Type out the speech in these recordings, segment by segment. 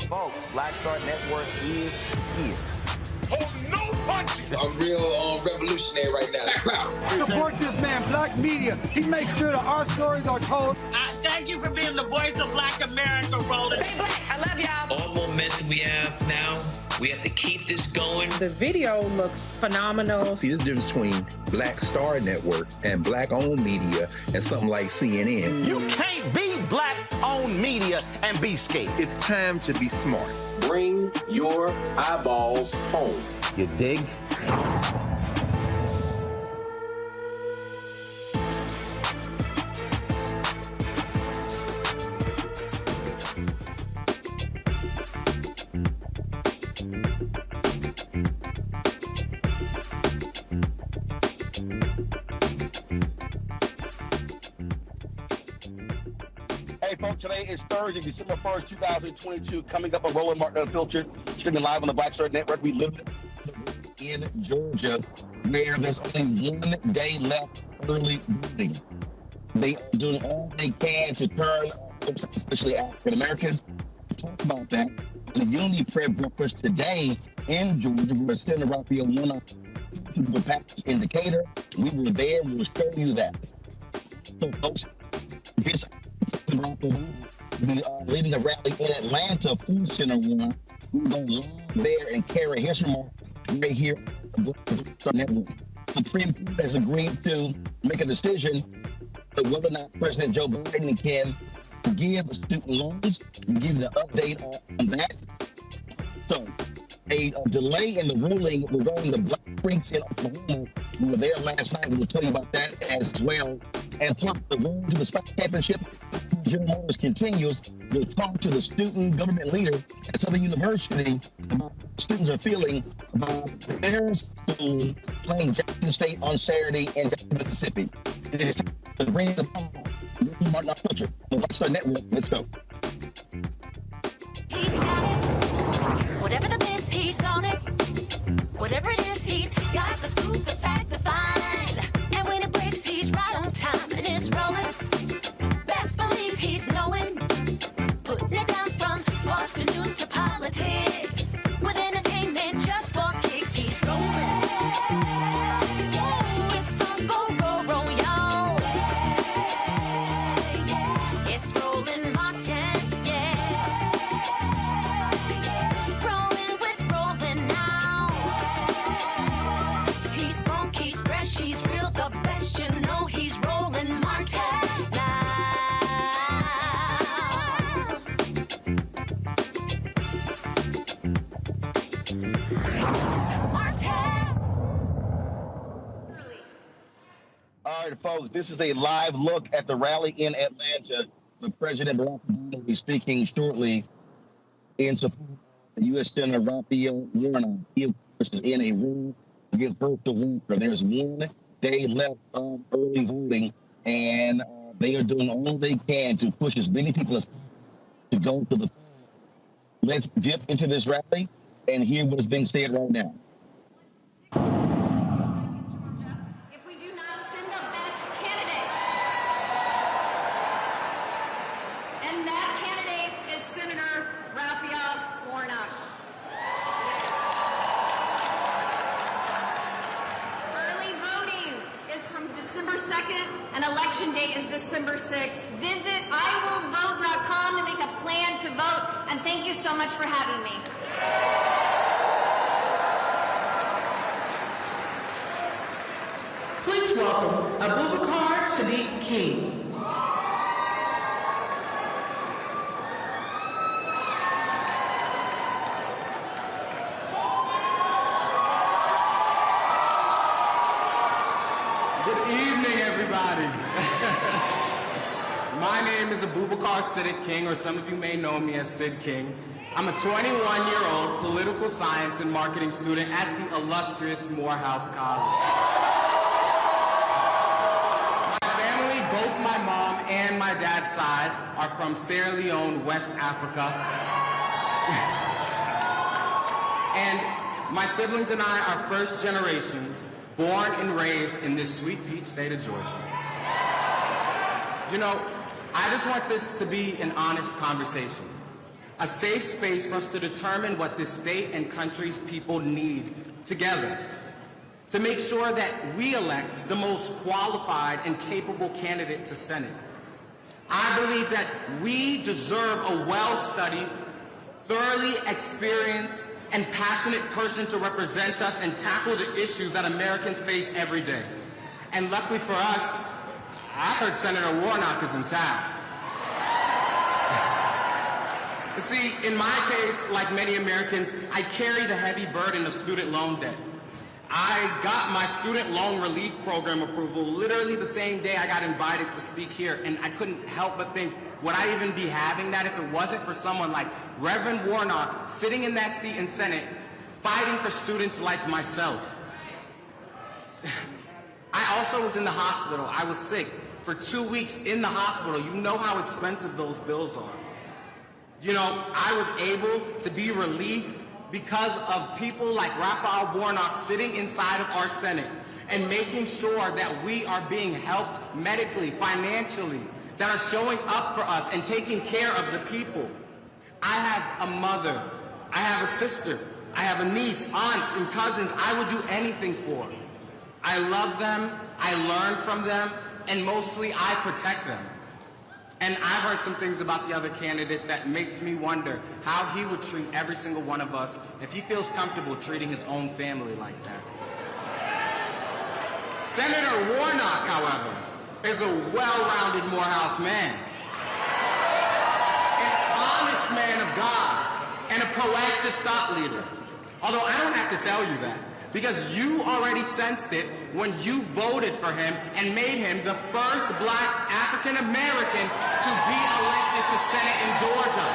Folks, Black Star Network is here. Hold no punches! I'm real revolutionary right now. Black power. Support this man, Black Media. He makes sure that our stories are told. Thank you for being the voice of Black America, Roland. Stay black. I love y'all. All momentum we have now, we have to keep this going. The video looks phenomenal. See, this difference between Black Star Network and Black-owned media and something like CNN. You can't be Black-owned media and be scared. It's time to be smart. Bring your eyeballs home. You dig? Hey, folks, today is Thursday, December 1st, 2022. Coming up on Roland Martin Unfiltered, streaming live on the Black Star Network. We live in Georgia, where there's only 1 day left early voting. They are doing all they can to turn, especially African Americans. Talk about that. The Unity Prayer Breakfast today in Georgia, where Senator Raphael Warnock to the package indicator. We were there. We'll show you that. So, folks, this leading a rally in Atlanta Food Center one. We're going to live there and carry his remarks right here on the Black Star Network. The Supreme Court has agreed to make a decision on whether or not President Joe Biden can give student loans. We'll give you the update on that. So, a delay in the ruling regarding the Black Creeks in Oklahoma. We were there last night. We will tell you about that as well. And plus, the road to the SWAC championship, General Motors continues. We'll talk to the student government leader at Southern University about how students are feeling about their school playing Jackson State on Saturday in Jackson, Mississippi. It is time to bring the Roland Martin Unfiltered, the Black Star Network. Let's go. He's got it. Whatever the biz, he's on it. Whatever it is, he's got the scoop, the fact, the find. And when it breaks, he's right on time and it's rolling. Best believe he's knowing. Putting it down from sports to news to politics. With entertainment just for kicks, he's rolling. It's on go, y'all. It's Roland Martin, yeah. Rolling with Roland now. He's funk, he's fresh, he's real, the best, you know he's Roland Martin now. All right, folks, this is a live look at the rally in Atlanta. The President Barack Obama will be speaking shortly in support of U.S. Senator Raphael Warnock. He, of course, is in a room against virtual voter. There's 1 day left of early voting and they are doing all they can to push as many people as to go to the. Let's dip into this rally and hear what is being said right now. If we do not send the best candidates, and that candidate is Senator Raphael Warnock. Early voting is from December 2nd, and election date is December 6th. Visit iwillvote.com to make a plan to vote, and thank you so much for having me. Please welcome Abubakar Sadiq King. Good evening, everybody. My name is Abubakar Sadiq King, or some of you may know me as Sid King. I'm a 21-year-old political science and marketing student at the illustrious Morehouse College. My family, both my mom and my dad's side, are from Sierra Leone, West Africa. And my siblings and I are first generations, born and raised in this sweet peach state of Georgia. You know, I just want this to be an honest conversation, a safe space for us to determine what this state and country's people need together, to make sure that we elect the most qualified and capable candidate to Senate. I believe that we deserve a well-studied, thoroughly experienced, and passionate person to represent us and tackle the issues that Americans face every day. And luckily for us, I heard Senator Warnock is in town. You see, in my case, like many Americans, I carry the heavy burden of student loan debt. I got my student loan relief program approval literally the same day I got invited to speak here, and I couldn't help but think, would I even be having that if it wasn't for someone like Reverend Warnock sitting in that seat in Senate, fighting for students like myself? I also was in the hospital. I was sick for 2 weeks in the hospital. You know how expensive those bills are. You know, I was able to be relieved because of people like Raphael Warnock sitting inside of our Senate and making sure that we are being helped medically, financially, that are showing up for us and taking care of the people. I have a mother, I have a sister, I have a niece, aunts, and cousins I would do anything for. I love them, I learn from them, and mostly I protect them. And I've heard some things about the other candidate that makes me wonder how he would treat every single one of us if he feels comfortable treating his own family like that. Senator Warnock, however, is a well-rounded Morehouse man, an honest man of God, and a proactive thought leader. Although I don't have to tell you that, because you already sensed it when you voted for him and made him the first black African-American to be elected to Senate in Georgia.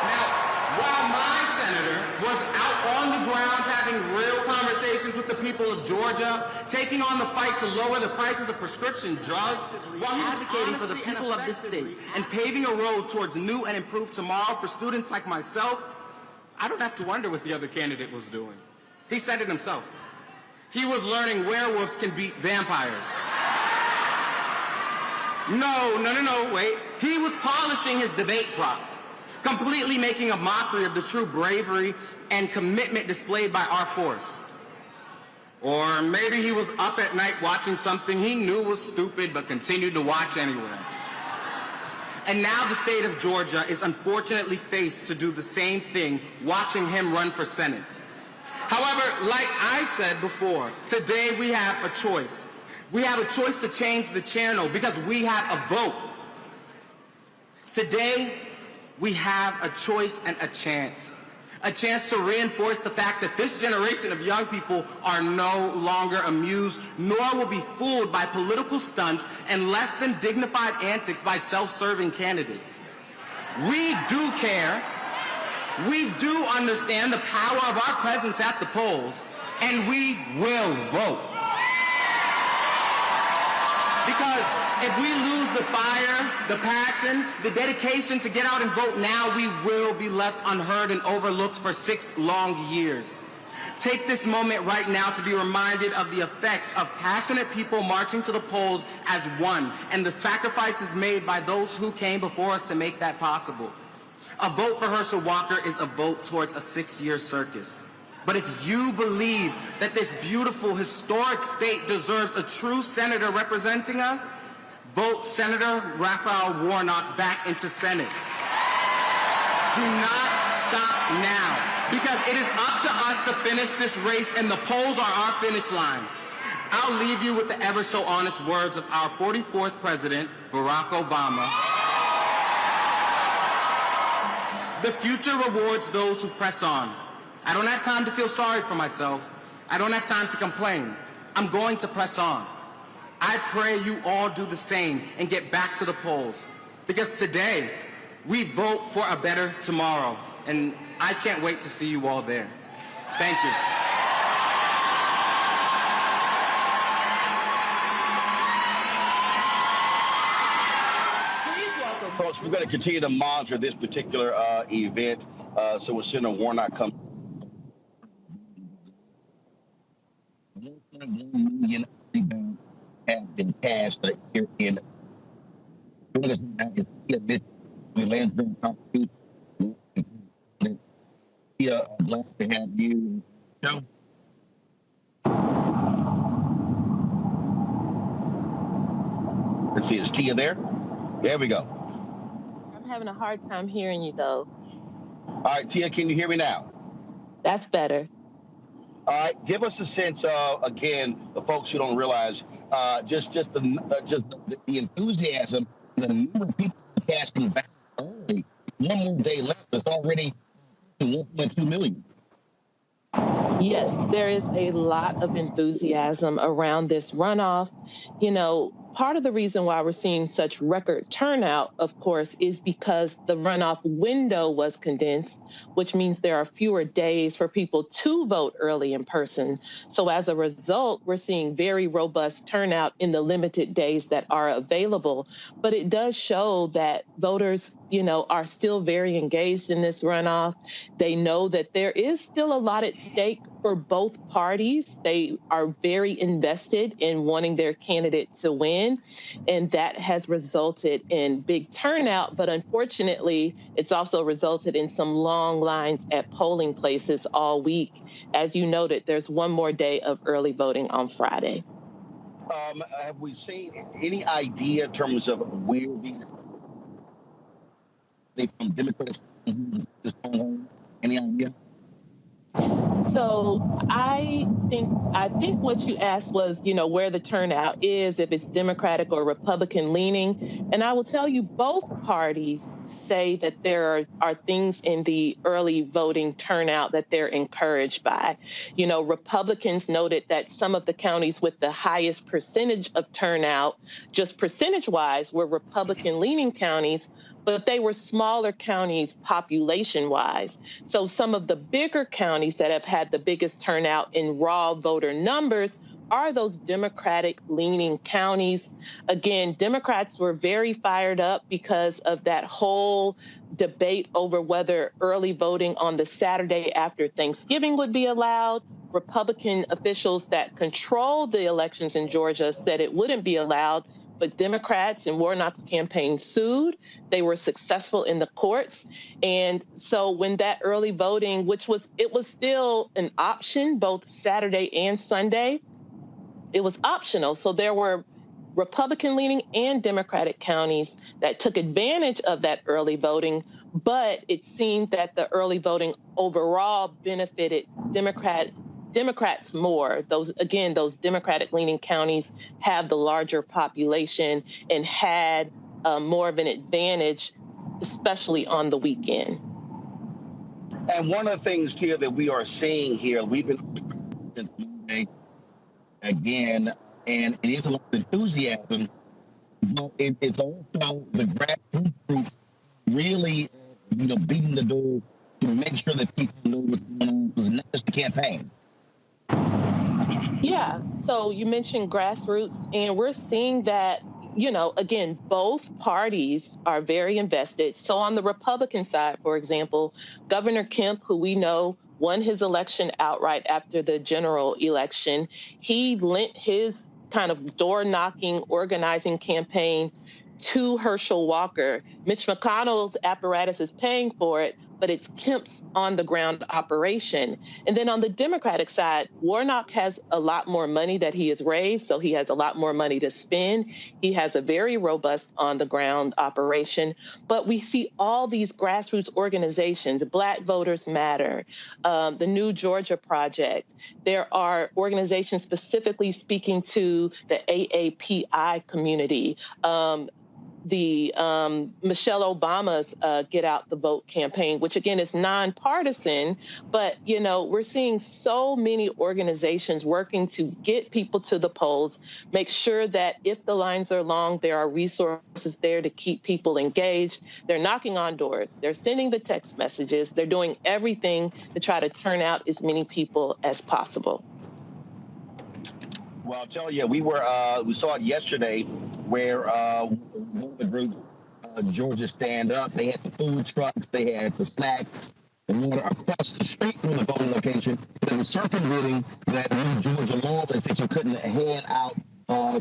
Now, while my senator was out on the ground having real conversations with the people of Georgia, taking on the fight to lower the prices of prescription drugs, while advocating for the people of this state and paving a road towards new and improved tomorrow for students like myself, I don't have to wonder what the other candidate was doing. He said it himself. He was learning werewolves can beat vampires. No, wait. He was polishing his debate props, completely making a mockery of the true bravery and commitment displayed by our force. Or maybe he was up at night watching something he knew was stupid but continued to watch anyway. And now the state of Georgia is unfortunately faced to do the same thing, watching him run for Senate. However, like I said before, today we have a choice. We have a choice to change the channel because we have a vote. Today, we have a choice and a chance to reinforce the fact that this generation of young people are no longer amused, nor will be fooled by political stunts and less than dignified antics by self-serving candidates. We do care, we do understand the power of our presence at the polls, and we will vote. Because if we lose the fire, the passion, the dedication to get out and vote now, we will be left unheard and overlooked for 6 long years. Take this moment right now to be reminded of the effects of passionate people marching to the polls as one and the sacrifices made by those who came before us to make that possible. A vote for Herschel Walker is a vote towards a 6-year circus. But if you believe that this beautiful, historic state deserves a true senator representing us, vote Senator Raphael Warnock back into Senate. Do not stop now, because it is up to us to finish this race, and the polls are our finish line. I'll leave you with the ever so honest words of our 44th president, Barack Obama. The future rewards those who press on. I don't have time to feel sorry for myself. I don't have time to complain. I'm going to press on. I pray you all do the same and get back to the polls. Because today, we vote for a better tomorrow. And I can't wait to see you all there. Thank you. Folks, we're going to continue to monitor this particular event. So when Senator Warnock comes, 1.1 million have been passed here in we land during Constitution. Glad to have you. Let's see, is Tia there? There we go. I'm having a hard time hearing you, though. All right, Tia, can you hear me now? That's better. All right, give us a sense of, again, the folks who don't realize, just the enthusiasm, the number of people casting back early. One more day left, it's already 1.2 million. Yes, there is a lot of enthusiasm around this runoff. You know, part of the reason why we're seeing such record turnout, of course, is because the runoff window was condensed, which means there are fewer days for people to vote early in person. So as a result, we're seeing very robust turnout in the limited days that are available. But it does show that voters, you know, are still very engaged in this runoff. They know that there is still a lot at stake for both parties. They are very invested in wanting their candidate to win, and that has resulted in big turnout. But unfortunately, it's also resulted in some long lines at polling places all week. As you noted, there's one more day of early voting on Friday. Have we seen any idea in terms of where these from Democrats? Any idea? So I think what you asked was, you know, where the turnout is, if it's Democratic or Republican leaning. And I will tell you, both parties say that there are things in the early voting turnout that they're encouraged by. You know, Republicans noted that some of the counties with the highest percentage of turnout, just percentage-wise, were Republican-leaning counties, but they were smaller counties population-wise. So some of the bigger counties that have had the biggest turnout in raw voter numbers are those Democratic-leaning counties. Again, Democrats were very fired up because of that whole debate over whether early voting on the Saturday after Thanksgiving would be allowed. Republican officials that control the elections in Georgia said it wouldn't be allowed, but Democrats and Warnock's campaign sued. They were successful in the courts. And so when that early voting, it was still an option, both Saturday and Sunday, it was optional. So there were Republican-leaning and Democratic counties that took advantage of that early voting, but it seemed that the early voting overall benefited Democrats more. Those Democratic-leaning counties have the larger population and had more of an advantage, especially on the weekend. And one of the things here that we are seeing here, we've been since Monday again, and it is a lot of enthusiasm, but it's also the grassroots group really, beating the door to make sure that people know what's going on. It's not just the campaign. Yeah. So you mentioned grassroots, and we're seeing that, again, both parties are very invested. So on the Republican side, for example, Governor Kemp, who we know won his election outright after the general election, he lent his kind of door-knocking, organizing campaign to Herschel Walker. Mitch McConnell's apparatus is paying for it, but it's Kemp's on-the-ground operation. And then on the Democratic side, Warnock has a lot more money that he has raised, so he has a lot more money to spend. He has a very robust on-the-ground operation. But we see all these grassroots organizations, Black Voters Matter, the New Georgia Project. There are organizations specifically speaking to the AAPI community, the Michelle Obama's Get Out the Vote campaign, which again is nonpartisan, but we're seeing so many organizations working to get people to the polls, make sure that if the lines are long, there are resources there to keep people engaged. They're knocking on doors, they're sending the text messages, they're doing everything to try to turn out as many people as possible. Well, I'll tell you, we saw it yesterday where one of the groups, Georgia Stand Up, they had the food trucks, they had the snacks, and water across the street from the voting location. They were circumventing that new Georgia law that said you couldn't hand out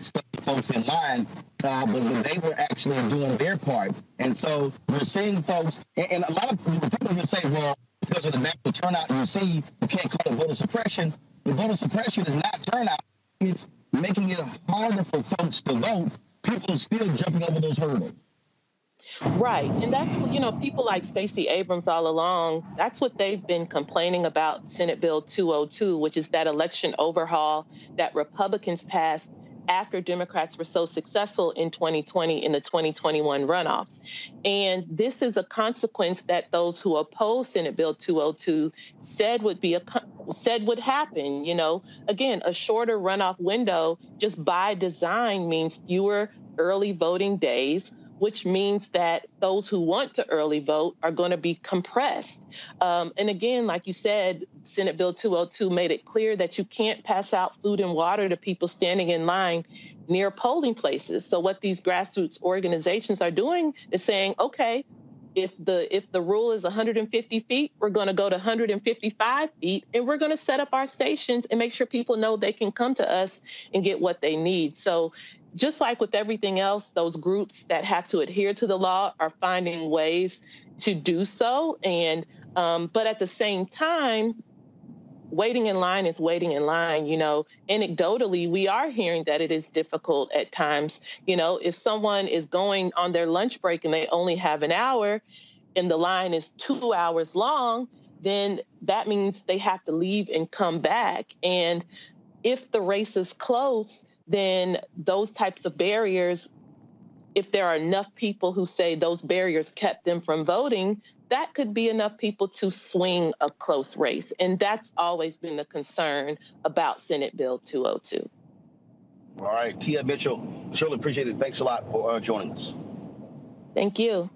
stuff to folks in line, but they were actually doing their part. And so we're seeing folks, and a lot of people will say, well, because of the natural turnout you see, you can't call it voter suppression. The voter suppression is not turnout. It's making it harder for folks to vote. People are still jumping over those hurdles. Right. And that's, people like Stacey Abrams all along, that's what they've been complaining about Senate Bill 202, which is that election overhaul that Republicans passed after Democrats were so successful in 2020 in the 2021 runoffs. And this is a consequence that those who oppose Senate Bill 202 said would happen. Again, a shorter runoff window just by design means fewer early voting days, which means that those who want to early vote are going to be compressed. And again, like you said, Senate Bill 202 made it clear that you can't pass out food and water to people standing in line near polling places. So what these grassroots organizations are doing is saying, okay, if the rule is 150 feet, we're going to go to 155 feet, and we're going to set up our stations and make sure people know they can come to us and get what they need. So just like with everything else, those groups that have to adhere to the law are finding ways to do so. And but at the same time, waiting in line is waiting in line. Anecdotally, we are hearing that it is difficult at times. If someone is going on their lunch break and they only have an hour and the line is 2 hours long, then that means they have to leave and come back. And if the race is close, then those types of barriers, if there are enough people who say those barriers kept them from voting, that could be enough people to swing a close race. And that's always been the concern about Senate Bill 202. All right, Tia Mitchell, surely appreciate it. Thanks a lot for joining us. Thank you.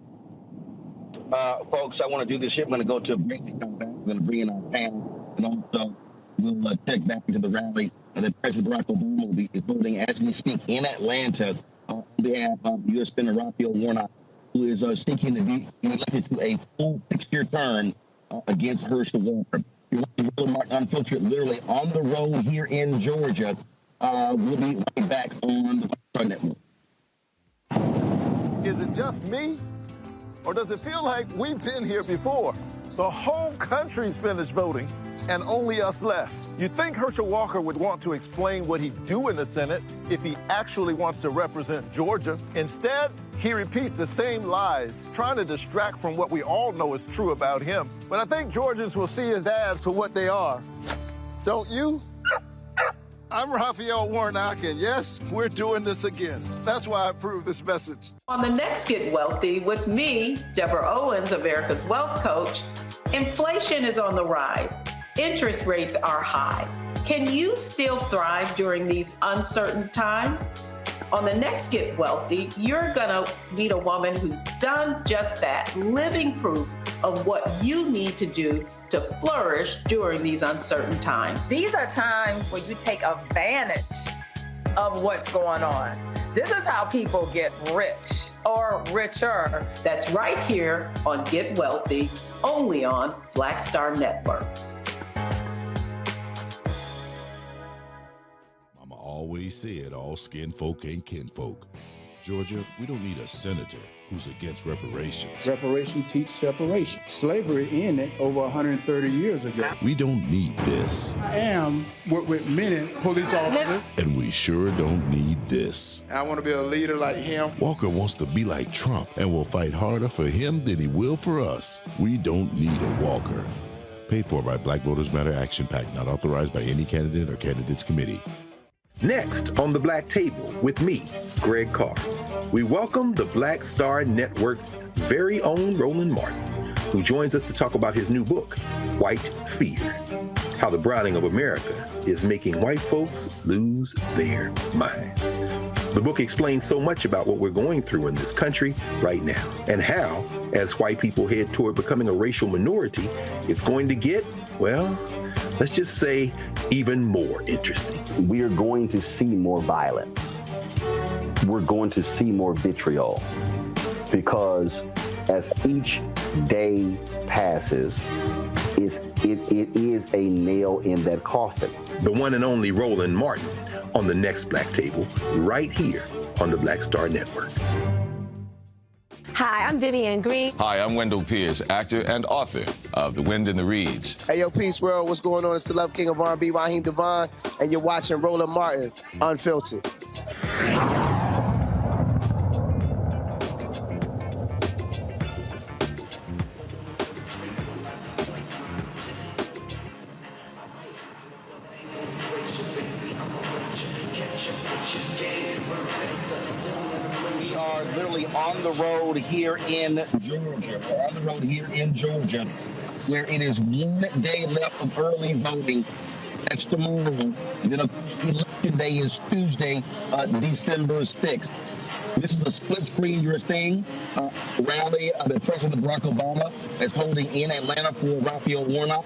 Folks, I want to do this here. I'm going to go to a break and come back. We're going to bring in our panel, and also we'll check back into the rally that President Barack Obama will be voting as we speak in Atlanta on behalf of U.S. Senator Raphael Warnock, who is seeking to be elected to a full 6-year term against Herschel Walker. You're watching Roland Martin Unfiltered, literally on the road here in Georgia. We'll be right back on the Black Network. Is it just me? Or does it feel like we've been here before? The whole country's finished voting, and only us left. You'd think Herschel Walker would want to explain what he'd do in the Senate if he actually wants to represent Georgia. Instead, he repeats the same lies, trying to distract from what we all know is true about him. But I think Georgians will see his ads for what they are. Don't you? I'm Raphael Warnock, and yes, we're doing this again. That's why I approve this message. On the next Get Wealthy with me, Deborah Owens, America's Wealth Coach, inflation is on the rise. Interest rates are high. Can you still thrive during these uncertain times? On the next Get Wealthy, you're gonna meet a woman who's done just that, living proof of what you need to do to flourish during these uncertain times. These are times where you take advantage of what's going on. This is how people get rich or richer. That's right here on Get Wealthy, only on Black Star Network. Mama always said all skin folk ain't kinfolk. Georgia, we don't need a senator who's against reparations. Reparations teach separation. Slavery ended over 130 years ago. We don't need this. I am with many police officers. And we sure don't need this. I want to be a leader like him. Walker wants to be like Trump and will fight harder for him than he will for us. We don't need a Walker. Paid for by Black Voters Matter Action PAC, not authorized by any candidate or candidates committee. Next on the Black Table with me, Greg Carr, we welcome the Black Star Network's very own Roland Martin, who joins us to talk about his new book, White Fear, How the Browning of America is Making White Folks Lose Their Minds. The book explains so much about what we're going through in this country right now, and how, as white people head toward becoming a racial minority, it's going to get, well, let's just say, even more interesting. We are going to see more violence. We're going to see more vitriol, because as each day passes, it is a nail in that coffin. The one and only Roland Martin on the next Black Table, right here on the Black Star Network. Hi, I'm Vivian Green. Hi, I'm Wendell Pierce, actor and author of The Wind in the Reeds. Hey, yo, Peace World, what's going on? It's the Love King of R&B, Raheem Devon, and you're watching Roland Martin Unfiltered. Literally on the road here in Georgia. We're on the road here in Georgia, where it is 1 day left of early voting. That's tomorrow. And then election day is Tuesday, December 6th. This is a split screen thing rally that President Barack Obama is holding in Atlanta for Raphael Warnock.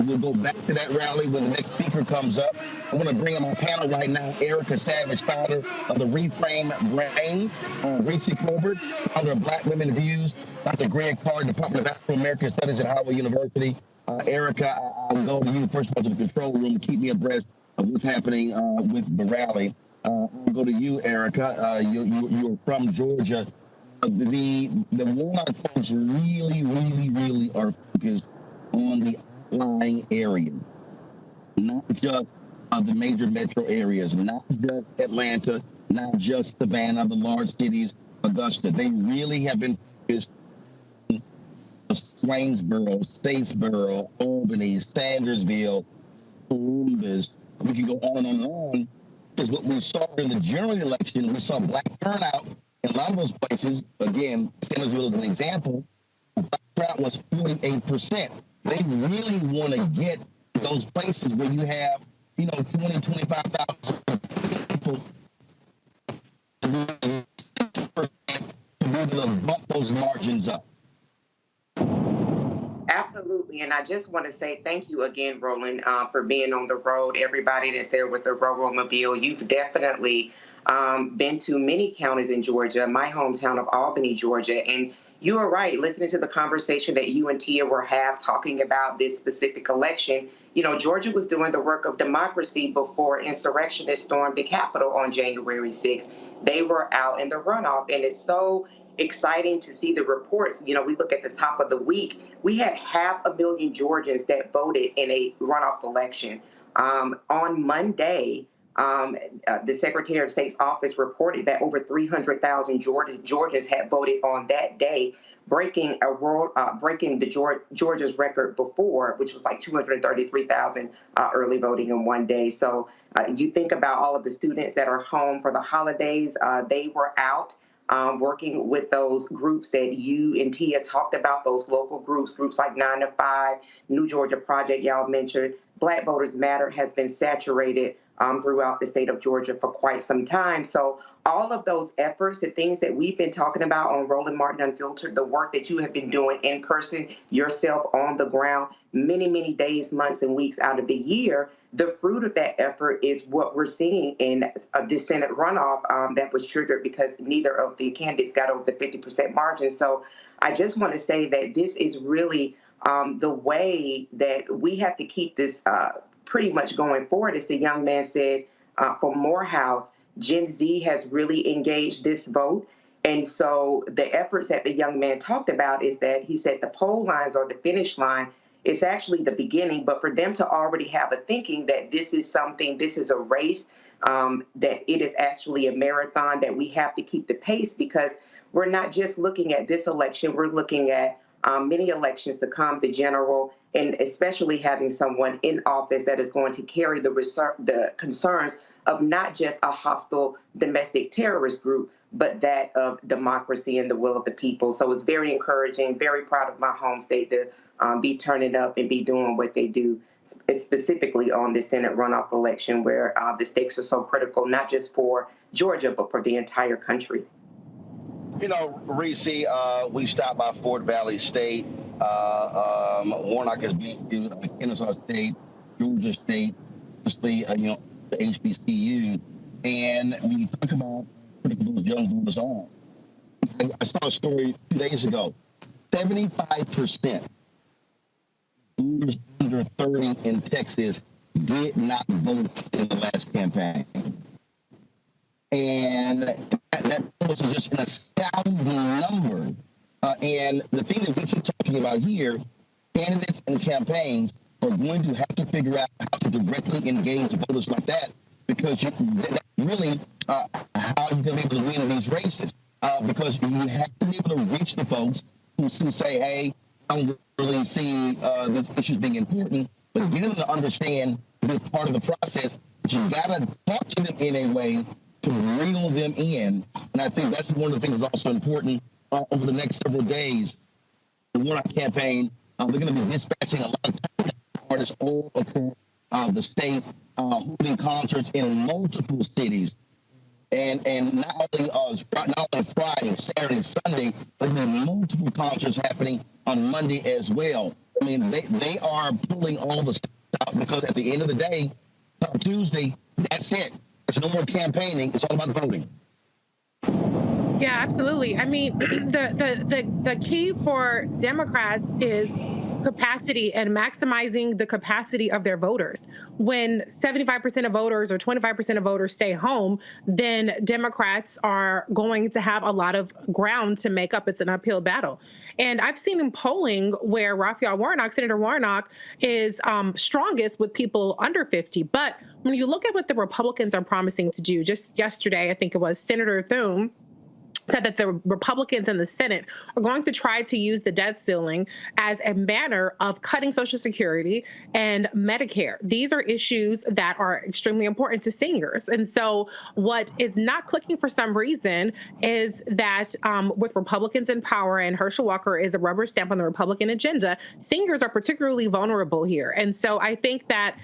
We'll go back to that rally when the next speaker comes up. I want to bring on my panel right now, Erica Savage, founder of the Reframe Brain, Reese Colbert, founder of Black Women Views, Dr. Greg Carr, Department of Afro-American Studies at Howard University. Erica, I'll go to you first of all to the control room. Keep me abreast of what's happening with the rally. I'll go to you, Erica. You're from Georgia. The Warnock folks really are focused on the outlying area, not just the major metro areas, not just Atlanta, not just Savannah, the large cities, Augusta. They really have been focused on Swainsboro, Statesboro, Albany, Sandersville, Columbus. We can go on and on. Because what we saw in the general election, we saw black turnout in a lot of those places. Again, Sandersville is an example. Black turnout was 48%. They really want to get those places where you have, 20, 25,000 people to be able to bump those margins up. Absolutely. And I just want to say thank you again, Roland, for being on the road. Everybody that's there with the Robo-Mobile, you've definitely been to many counties in Georgia, my hometown of Albany, Georgia. And you are right, listening to the conversation that you and Tia were talking about this specific election. Georgia was doing the work of democracy before insurrectionists stormed the Capitol on January 6th. They were out in the runoff, and it's so exciting to see the reports. We look at the top of the week. We had 500,000 Georgians that voted in a runoff election. On Monday, the Secretary of State's office reported that over 300,000 Georgians had voted on that day, breaking Georgia's record before, which was like 233,000 early voting in one day. So you think about all of the students that are home for the holidays. They were out working with those groups that you and Tia talked about, those local groups like 9 to 5, New Georgia Project, y'all mentioned. Black Voters Matter has been saturated throughout the state of Georgia for quite some time. So all of those efforts, the things that we've been talking about on Roland Martin Unfiltered, the work that you have been doing in person, yourself on the ground, many, many days, months, and weeks out of the year, the fruit of that effort is what we're seeing in the Senate runoff that was triggered because neither of the candidates got over the 50% margin. So I just want to say that this is really the way that we have to keep this pretty much going forward. As the young man said for Morehouse, Gen Z has really engaged this vote. And so the efforts that the young man talked about is that he said the poll lines or the finish line is actually the beginning, but for them to already have a thinking that this is something, this is a race, that it is actually a marathon, that we have to keep the pace because we're not just looking at this election, we're looking at many elections to come, the general, and especially having someone in office that is going to carry the concerns of not just a hostile domestic terrorist group, but that of democracy and the will of the people. So it's very encouraging, very proud of my home state to be turning up and be doing what they do, specifically on the Senate runoff election where the stakes are so critical, not just for Georgia, but for the entire country. You know, Reese, we stopped by Fort Valley State. Warnock has been to Kennesaw State, Georgia State, obviously, the HBCU. And when you talk about critical those young voters are, I saw a story 2 days ago. 75% voters under 30 in Texas did not vote in the last campaign. And that was just an astounding number. And the thing that we keep talking about here, candidates and campaigns are going to have to figure out how to directly engage voters like that, because that's really how you're going to be able to win in these races. Because you have to be able to reach the folks who say, hey, I don't really see these issues being important, but get them to understand this part of the process. But you got to talk to them in a way to reel them in. And I think that's one of the things that's also important over the next several days. The Warnock campaign, they're going to be dispatching a lot of artists all across the state, holding concerts in multiple cities. And not only Friday, Saturday, Sunday, but there are multiple concerts happening on Monday as well. I mean, they are pulling all the stuff out because at the end of the day, Tuesday, that's it. There's no more campaigning. It's all about voting. Yeah, absolutely. I mean, the key for Democrats is capacity and maximizing the capacity of their voters. When 75% of voters or 25% of voters stay home, then Democrats are going to have a lot of ground to make up. It's an uphill battle. And I've seen in polling where Raphael Warnock, Senator Warnock, is strongest with people under 50. But when you look at what the Republicans are promising to do, just yesterday, I think it was Senator Thune said that the Republicans in the Senate are going to try to use the debt ceiling as a manner of cutting Social Security and Medicare. These are issues that are extremely important to seniors. And so what is not clicking for some reason is that with Republicans in power, and Herschel Walker is a rubber stamp on the Republican agenda, seniors are particularly vulnerable here. And so I think that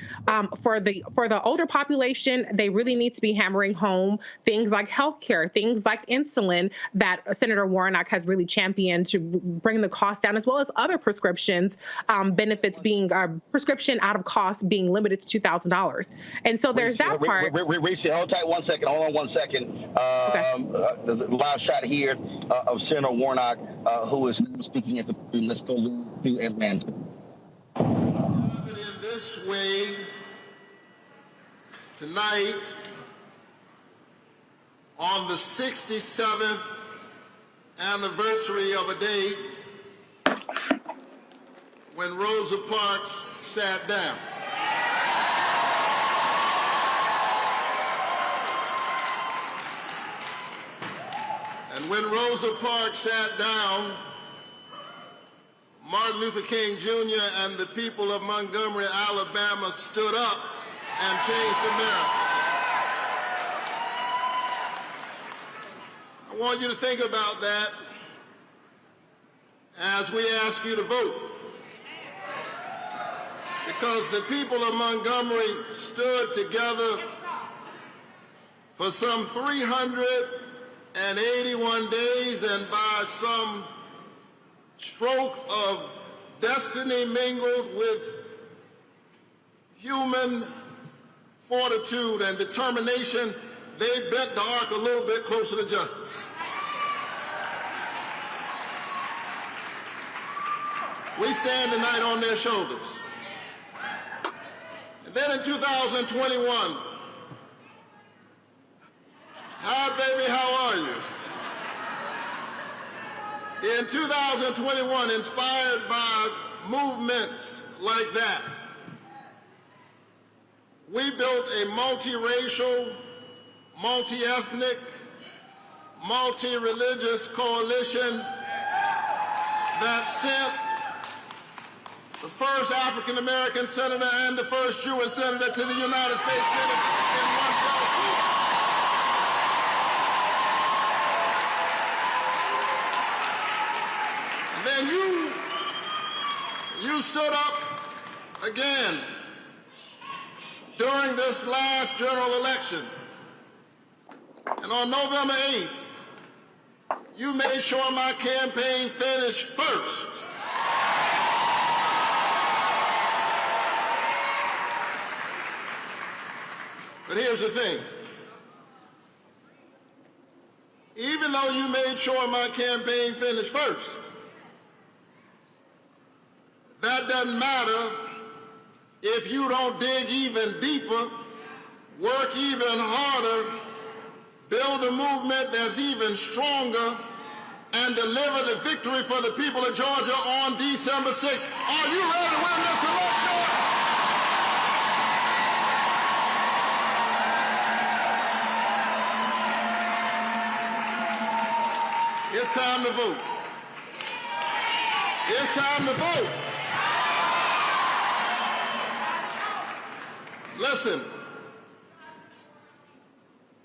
for the older population, they really need to be hammering home things like healthcare, things like insulin, that Senator Warnock has really championed to bring the cost down, as well as other prescriptions benefits being prescription out of cost being limited to $2,000. And so there's that part. Reese, hold tight 1 second. Hold on 1 second. There's a live shot here of Senator Warnock, who is now speaking at the podium. Let's go to Atlanta. In this way, tonight, on the 67th anniversary of a day when Rosa Parks sat down. And when Rosa Parks sat down, Martin Luther King Jr. and the people of Montgomery, Alabama stood up and changed America. I want you to think about that as we ask you to vote. Because the people of Montgomery stood together for some 381 days, and by some stroke of destiny mingled with human fortitude and determination, they bent the arc a little bit closer to justice. We stand tonight on their shoulders. And then in 2021, hi baby, how are you? In 2021, inspired by movements like that, we built a multiracial, multi-ethnic, multi-religious coalition that sent the first African-American senator and the first Jewish senator to the United States Senate in one fell swoop. And then you stood up again during this last general election. And on November 8th, you made sure my campaign finished first. But here's the thing. Even though you made sure my campaign finished first, that doesn't matter if you don't dig even deeper, work even harder, build a movement that's even stronger, and deliver the victory for the people of Georgia on December 6th. Are you ready to win this election? It's time to vote. It's time to vote. Listen,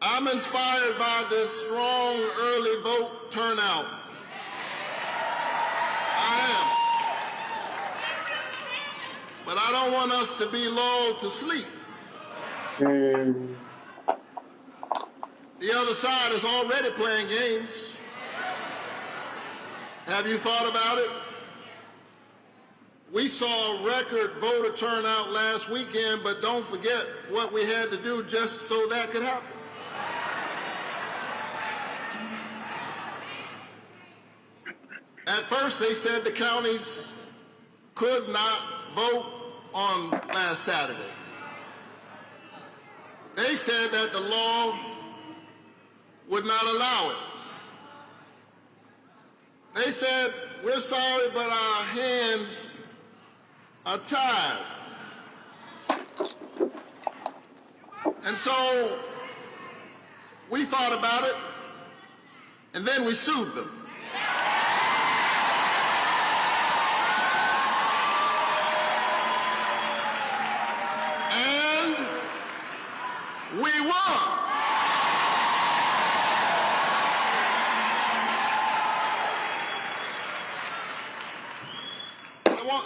I'm inspired by this strong early vote turnout. I am. But I don't want us to be lulled to sleep. The other side is already playing games. Have you thought about it? We saw record voter turnout last weekend, but don't forget what we had to do just so that could happen. At first, they said the counties could not vote on last Saturday. They said that the law would not allow it. They said, we're sorry, but our hands are tied. And so we thought about it, and then we sued them. And we won.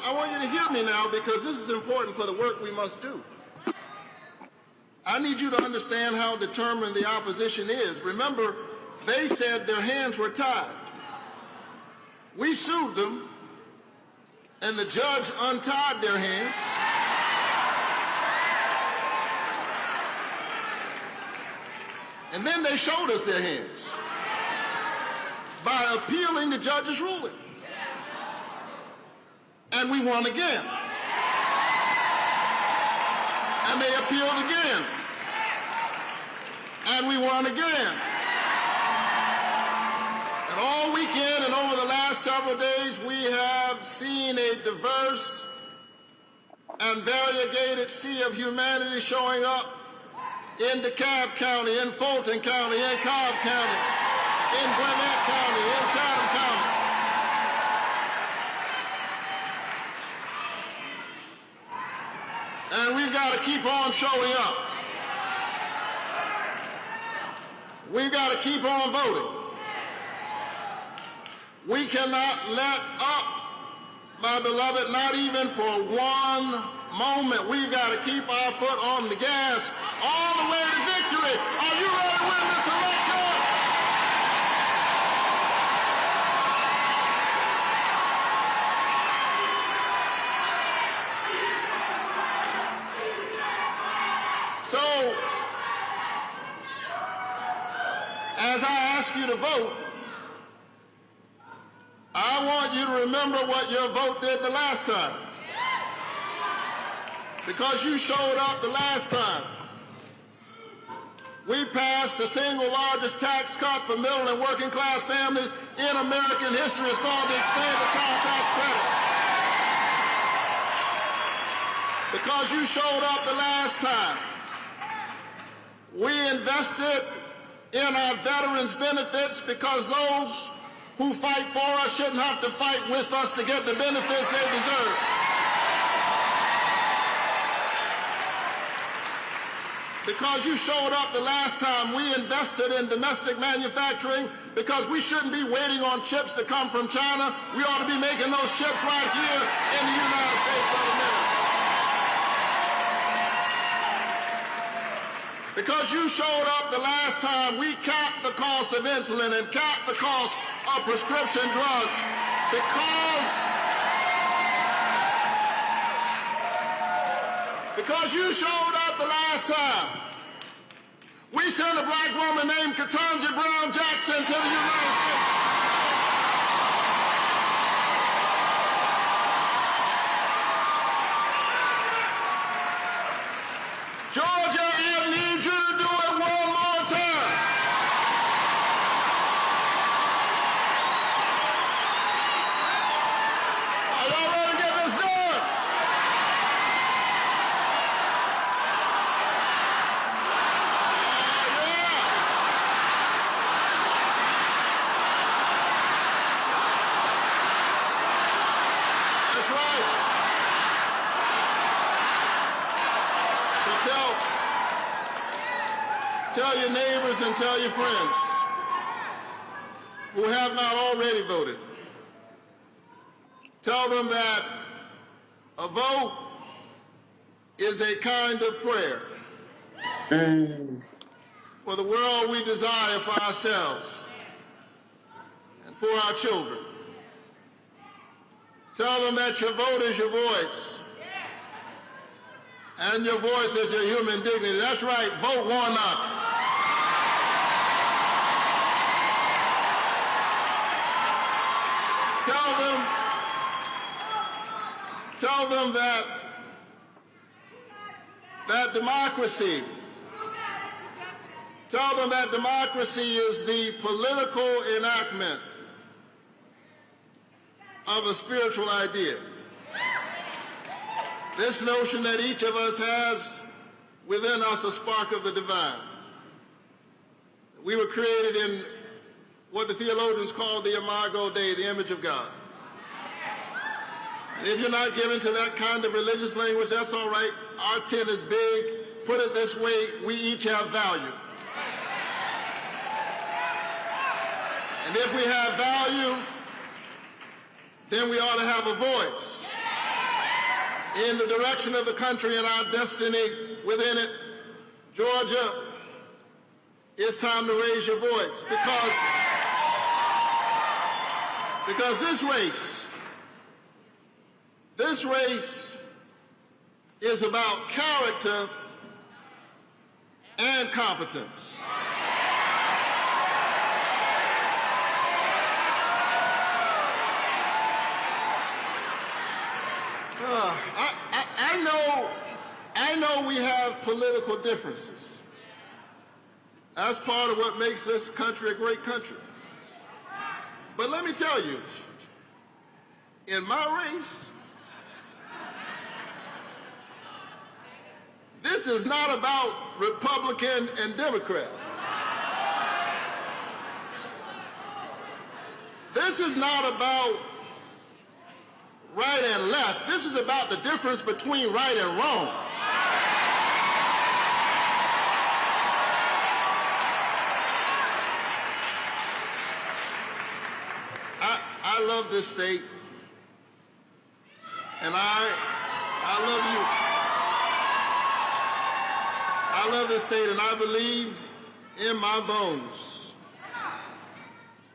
I want you to hear me now, because this is important for the work we must do. I need you to understand how determined the opposition is. Remember, they said their hands were tied. We sued them, and the judge untied their hands. And then they showed us their hands by appealing the judge's ruling. And we won again. And they appealed again. And we won again. And all weekend and over the last several days, we have seen a diverse and variegated sea of humanity showing up in DeKalb County, in Fulton County, in Cobb County, in Gwinnett County, in Chatham County. And we've got to keep on showing up. We've got to keep on voting. We cannot let up, my beloved, not even for one moment. We've got to keep our foot on the gas all the way to victory. Are you ready to win this election? So, as I ask you to vote, I want you to remember what your vote did the last time. Because you showed up the last time. We passed the single largest tax cut for middle and working class families in American history. It's called the Expanded Child Tax Credit. Because you showed up the last time. We invested in our veterans' benefits because those who fight for us shouldn't have to fight with us to get the benefits they deserve. Because you showed up the last time, we invested in domestic manufacturing because we shouldn't be waiting on chips to come from China. We ought to be making those chips right here in the United States of America. Because you showed up the last time, we capped the cost of insulin and capped the cost of prescription drugs because you showed up the last time. We sent a black woman named Ketanji Brown Jackson to the United States. Georgia, I need you to do it one more time. Are y'all ready to get this done? Yeah. That's right. Tell your neighbors and tell your friends who have not already voted. Tell them that a vote is a kind of prayer for the world we desire for ourselves and for our children. Tell them that your vote is your voice. And your voice is your human dignity. That's right, vote Warnock. Tell them that democracy, tell them that democracy is the political enactment of a spiritual idea. This notion that each of us has within us a spark of the divine. We were created in what the theologians call the imago Dei, the image of God. And if you're not given to that kind of religious language, that's all right. Our tent is big. Put it this way, we each have value. And if we have value, then we ought to have a voice in the direction of the country and our destiny within it. Georgia, it's time to raise your voice because this race is about character and competence. I know we have political differences. That's part of what makes this country a great country. But let me tell you, in my race, this is not about Republican and Democrat. This is not about right and left. This is about the difference between right and wrong. I love this state, and I love you. I I love this state, and I believe in my bones.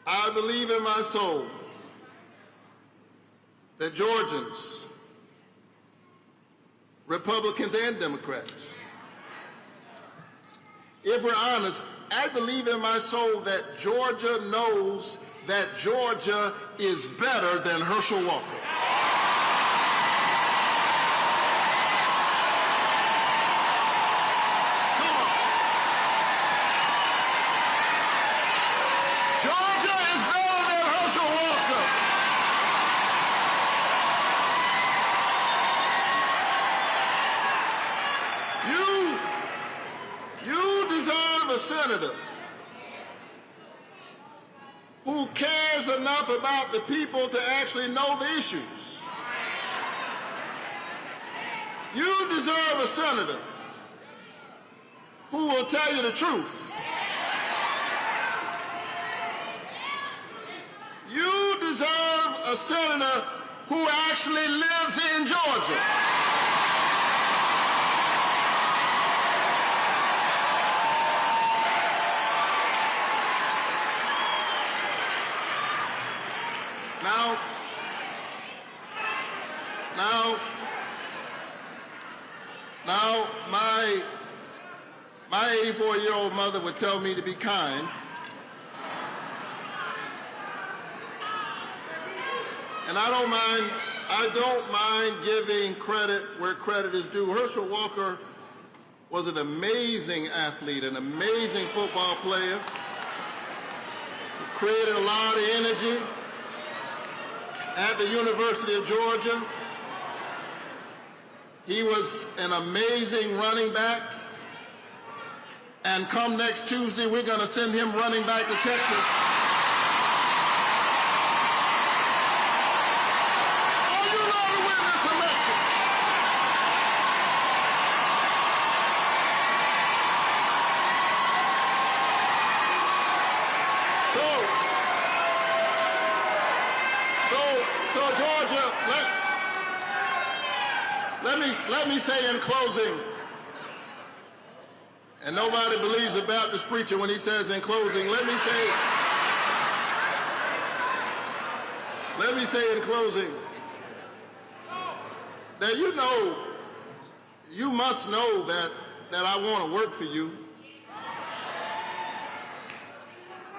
I believe in my soul that Georgians, Republicans and Democrats, if we're honest, I believe in my soul that Georgia knows that Georgia is better than Herschel Walker. Come on. Georgia is better than Herschel Walker. You deserve a senator who cares enough about the people to actually know the issues. You deserve a senator who will tell you the truth. You deserve a senator who actually lives in Georgia. Now, my 84-year-old mother would tell me to be kind. And I don't mind giving credit where credit is due. Herschel Walker was an amazing athlete, an amazing football player, who created a lot of energy at the University of Georgia. He was an amazing running back. And come next Tuesday, we're going to send him running back to Texas. Are you ready to win this election? So Georgia, let me say in closing, and nobody believes a Baptist preacher when he says in closing, let me say in closing that you must know that I want to work for you.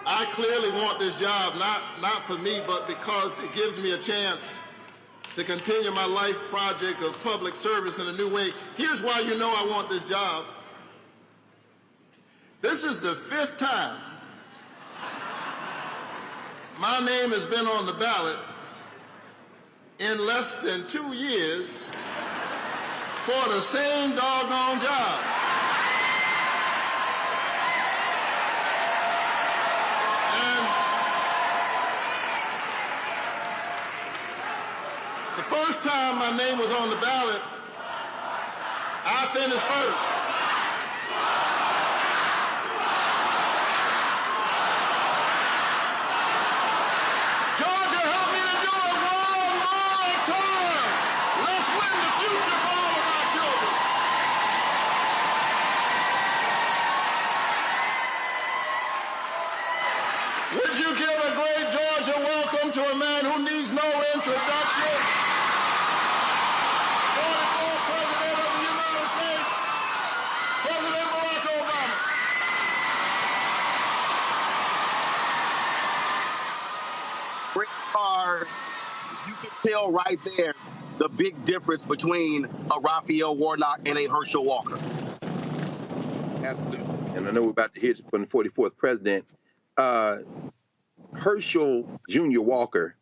I clearly want this job, not for me, but because it gives me a chance to continue my life project of public service in a new way. Here's why you know I want this job. This is the 5th time my name has been on the ballot in less than 2 years for the same doggone job. The first time my name was on the ballot, I finished first. Georgia, help me to do it one more time. Let's win the future for all of our children. Would you give a great Georgia welcome to a man who needs no introduction? You can tell right there the big difference between a Raphael Warnock and a Herschel Walker. Absolutely. And I know we're about to hear from the 44th president. Herschel Jr. Walker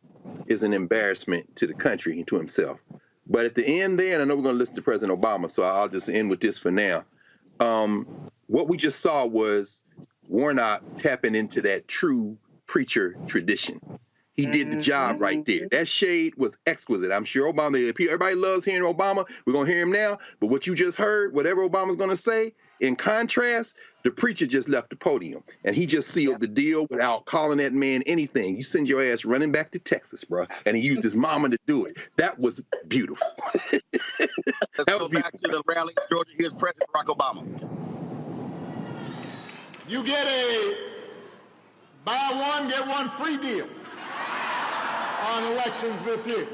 is an embarrassment to the country and to himself. But at the end there, and I know we're going to listen to President Obama, so I'll just end with this for now. What we just saw was Warnock tapping into that true preacher tradition. He did the job right there. That shade was exquisite. I'm sure Obama, everybody loves hearing Obama. We're going to hear him now. But what you just heard, whatever Obama's going to say, in contrast, the preacher just left the podium. And he just sealed the deal without calling that man anything. You send your ass running back to Texas, bro. And he used his mama to do it. That was beautiful. Let's go back to the rally. Georgia, here's President Barack Obama. you get a buy one, get one free deal on elections this year.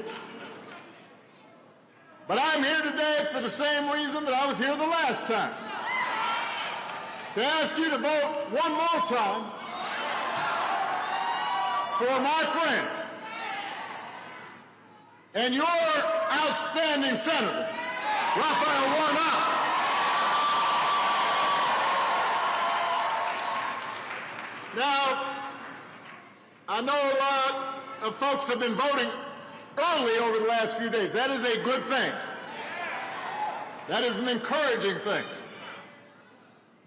But I'm here today for the same reason that I was here the last time. To ask you to vote one more time for my friend and your outstanding senator, Raphael Warnock. Now, I know a lot of folks have been voting early over the last few days. That is a good thing. That is an encouraging thing.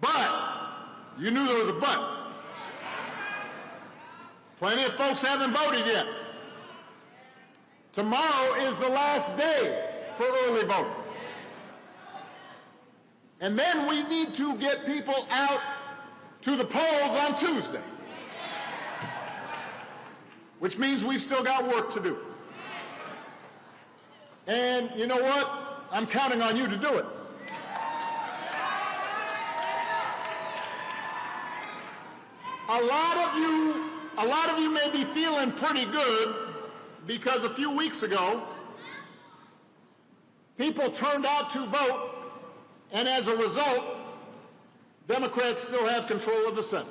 But, you knew there was a but. Plenty of folks haven't voted yet. Tomorrow is the last day for early voting. And then we need to get people out to the polls on Tuesday, which means we've still got work to do. And you know what? I'm counting on you to do it. A lot of you may be feeling pretty good because a few weeks ago, people turned out to vote, and as a result, Democrats still have control of the Senate.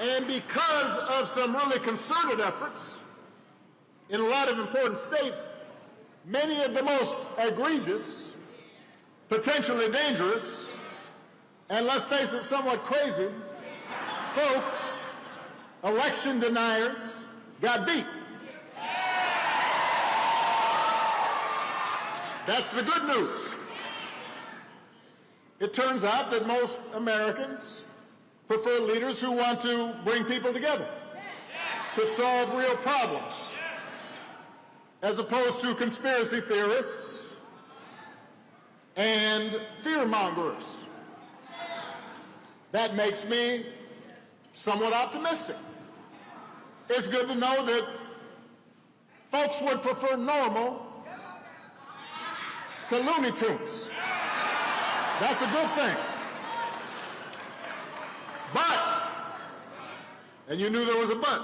And because of some really concerted efforts in a lot of important states, many of the most egregious, potentially dangerous, and let's face it, somewhat crazy folks, election deniers, got beat. That's the good news. It turns out that most Americans prefer leaders who want to bring people together to solve real problems, as opposed to conspiracy theorists and fear-mongers. That makes me somewhat optimistic. It's good to know that folks would prefer normal to Looney Tunes. That's a good thing. But, and you knew there was a but,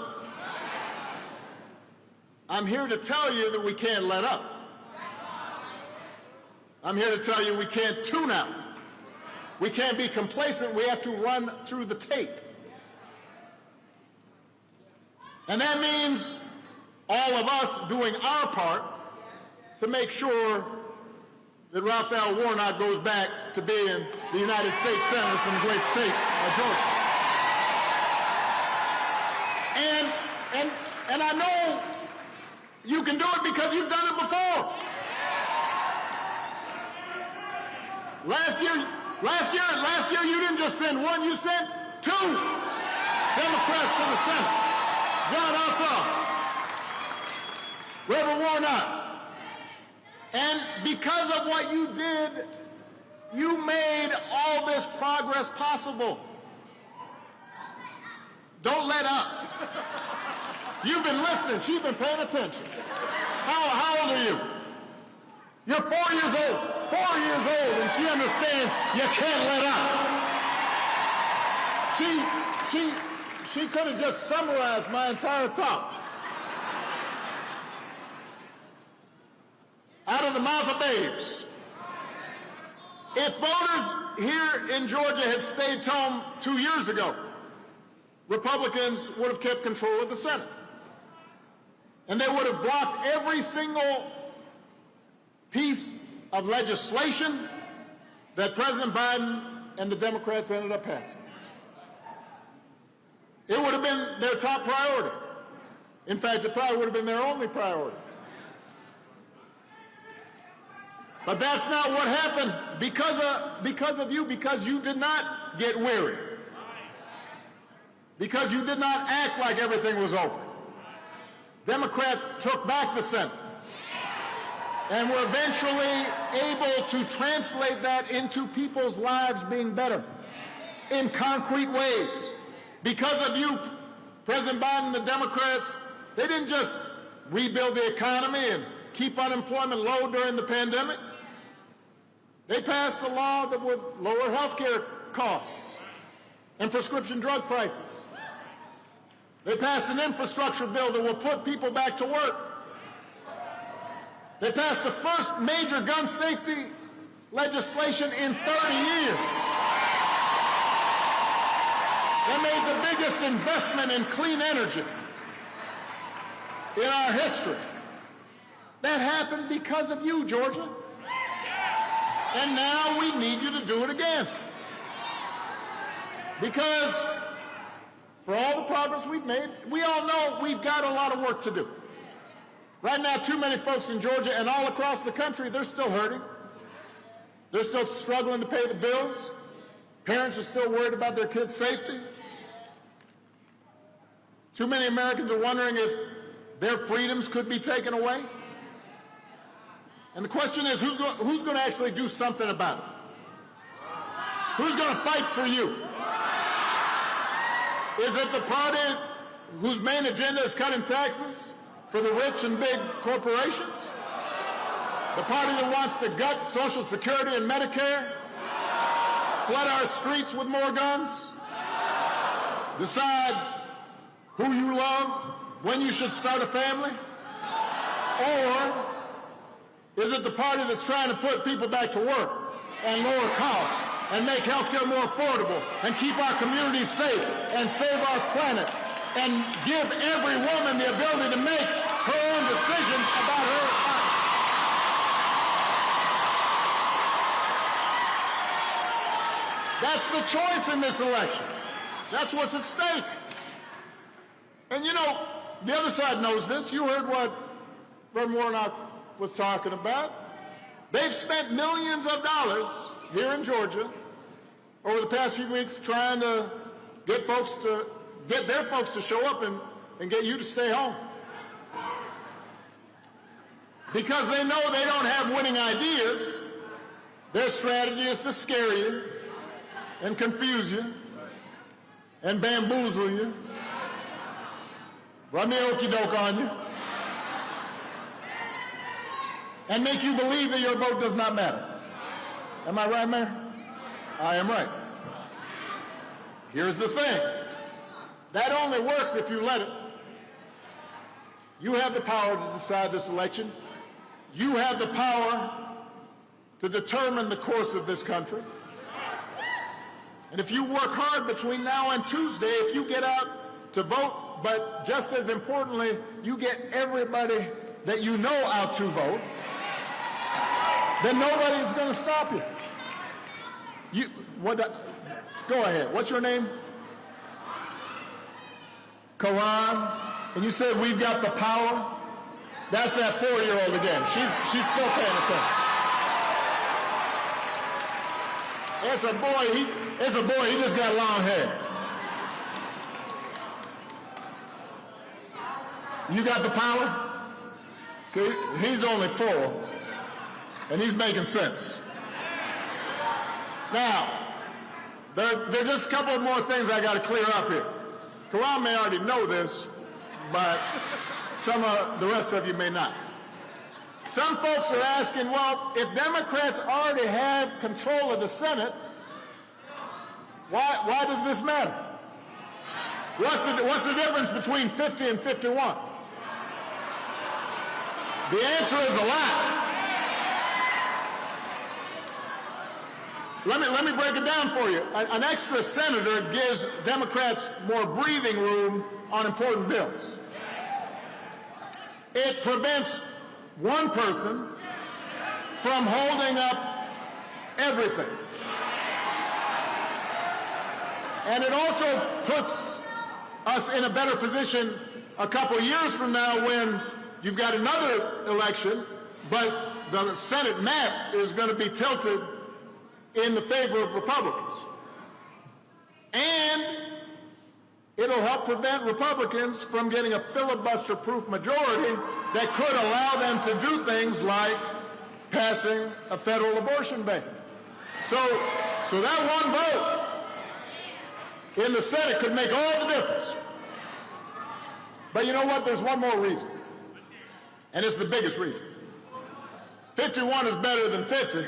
I'm here to tell you that we can't let up. I'm here to tell you we can't tune out. We can't be complacent. We have to run through the tape. And that means all of us doing our part to make sure that Raphael Warnock goes back to being the United States Senator from the great state of Georgia. And I know you can do it because you've done it before. Last year you didn't just send one, you sent two Democrats to the Senate. John Ossoff, Reverend Warnock. And because of what you did, you made all this progress possible. Don't let up. You've been listening. She's been paying attention. How old are you? You're 4 years old. 4 years old, and she understands you can't let up. She could have just summarized my entire talk. Out of the mouth of babes. If voters here in Georgia had stayed home 2 years ago, Republicans would have kept control of the Senate. And they would have blocked every single piece of legislation that President Biden and the Democrats ended up passing. It would have been their top priority. In fact, it probably would have been their only priority. But that's not what happened because of you, because you did not get weary. Because you did not act like everything was over. Democrats took back the Senate and were eventually able to translate that into people's lives being better in concrete ways. Because of you, President Biden and the Democrats, they didn't just rebuild the economy and keep unemployment low during the pandemic. They passed a law that would lower health care costs and prescription drug prices. They passed an infrastructure bill that will put people back to work. They passed the first major gun safety legislation in 30 years. They made the biggest investment in clean energy in our history. That happened because of you, Georgia. And now we need you to do it again. Because for all the progress we've made, we all know we've got a lot of work to do. Right now, too many folks in Georgia and all across the country, they're still hurting. They're still struggling to pay the bills. Parents are still worried about their kids' safety. Too many Americans are wondering if their freedoms could be taken away. And the question is, who's going to actually do something about it? Who's going to fight for you? Is it the party whose main agenda is cutting taxes for the rich and big corporations? The party that wants to gut Social Security and Medicare? Flood our streets with more guns? Decide who you love, when you should start a family? Or is it the party that's trying to put people back to work and lower costs and make healthcare more affordable and keep our communities safe and save our planet and give every woman the ability to make her own decisions about her life? That's the choice in this election. That's what's at stake. And you know, the other side knows this. You heard what Raphael Warnock was talking about. They've spent millions of dollars here in Georgia over the past few weeks trying to get their folks to show up and get you to stay home. Because they know they don't have winning ideas, their strategy is to scare you and confuse you and bamboozle you, run the okey-doke on you, and make you believe that your vote does not matter. Am I right, Mayor? I am right. Here's the thing. That only works if you let it. You have the power to decide this election. You have the power to determine the course of this country. And if you work hard between now and Tuesday, if you get out to vote, but just as importantly, you get everybody that you know out to vote, then nobody's going to stop you. Go ahead. What's your name? Karan. And you said we've got the power. That's that 4-year-old again. She's still paying attention. It's a boy. He just got long hair. You got the power? He's only 4. And he's making sense. Now, there are just a couple of more things I got to clear up here. Karan may already know this, but some of the rest of you may not. Some folks are asking, well, if Democrats already have control of the Senate, why does this matter? What's the difference between 50 and 51? The answer is a lot. Let me break it down for you. An extra senator gives Democrats more breathing room on important bills. It prevents one person from holding up everything. And it also puts us in a better position a couple years from now when you've got another election, but the Senate map is going to be tilted in the favor of Republicans. And it'll help prevent Republicans from getting a filibuster-proof majority that could allow them to do things like passing a federal abortion ban. So that one vote in the Senate could make all the difference. But you know what? There's one more reason. And it's the biggest reason. 51 is better than 50,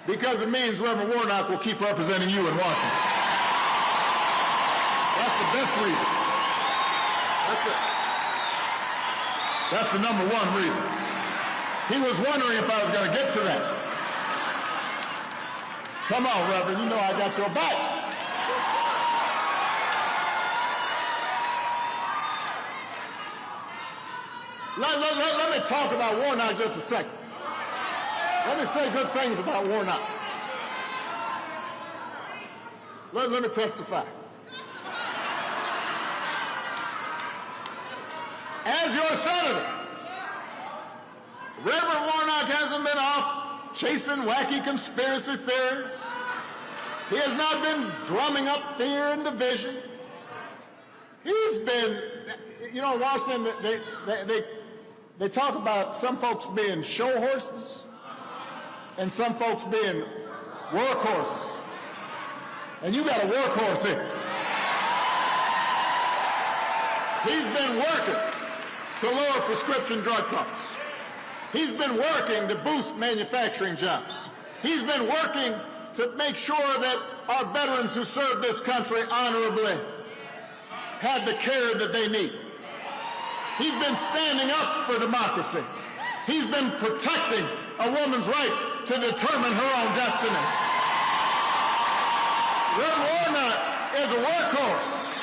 because it means Reverend Warnock will keep representing you in Washington. That's the best reason. That's the number one reason. He was wondering if I was going to get to that. Come on, Reverend, you know I got your back. Let me talk about Warnock just a second. Let me say good things about Warnock. Let me testify. As your senator, Reverend Warnock hasn't been off chasing wacky conspiracy theories. He has not been drumming up fear and division. He's been, you know, Washington, they talk about some folks being show horses and some folks being workhorses. And you got a workhorse here. He's been working to lower prescription drug costs. He's been working to boost manufacturing jobs. He's been working to make sure that our veterans who serve this country honorably have the care that they need. He's been standing up for democracy. He's been protecting a woman's right to determine her own destiny. Reverend Warnock is a workhorse.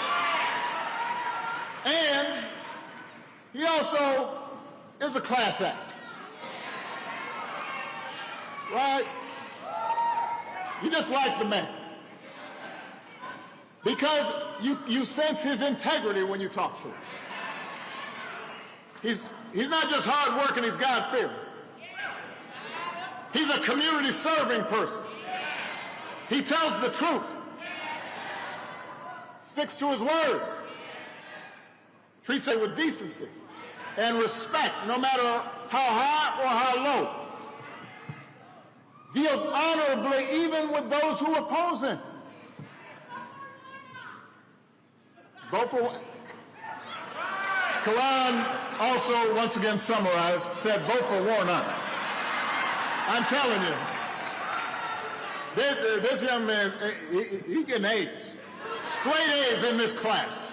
And he also is a class act. Right? You just like the man. Because you sense his integrity when you talk to him. He's not just hard working, he's God-fearing. He's a community-serving person. He tells the truth. Sticks to his word. Treats it with decency and respect, no matter how high or how low. Deals honorably even with those who oppose him. Vote for... Quran also, once again summarized, said vote for Warnock. I'm telling you, this young man, he getting A's. Straight A's in this class.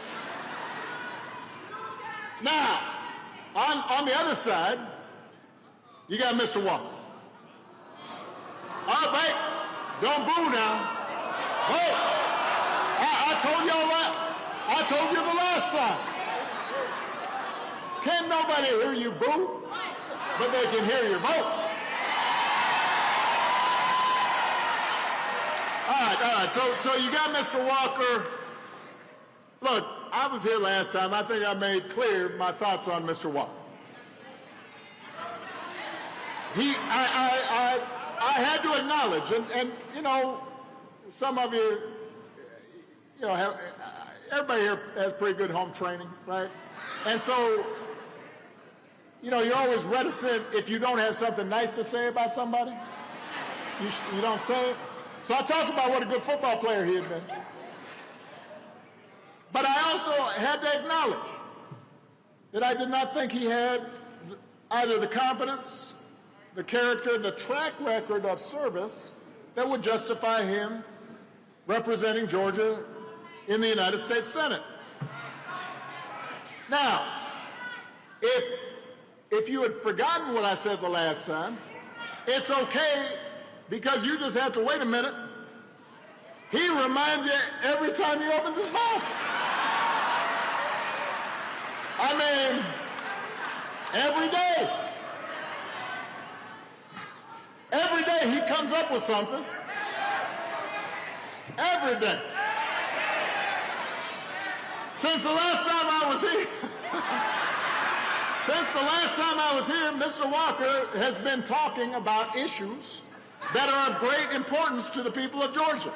Now, on the other side, you got Mr. Walker. All right, don't boo now. Vote. I told y'all that. I told you the last time. Can't nobody hear you boo, but they can hear you vote. All right. So you got Mr. Walker. Look, I was here last time. I think I made clear my thoughts on Mr. Walker. I had to acknowledge, and you know, some of you, you know, everybody here has pretty good home training, right? And so, you know, you're always reticent if you don't have something nice to say about somebody. You don't say it. So I talked about what a good football player he had been. But I also had to acknowledge that I did not think he had either the competence, the character, the track record of service that would justify him representing Georgia in the United States Senate. Now, if you had forgotten what I said the last time, it's okay, because you just have to wait a minute. He reminds you every time he opens his mouth. I mean, every day. Every day he comes up with something. Every day. Since the last time I was here, Mr. Walker has been talking about issues that are of great importance to the people of Georgia.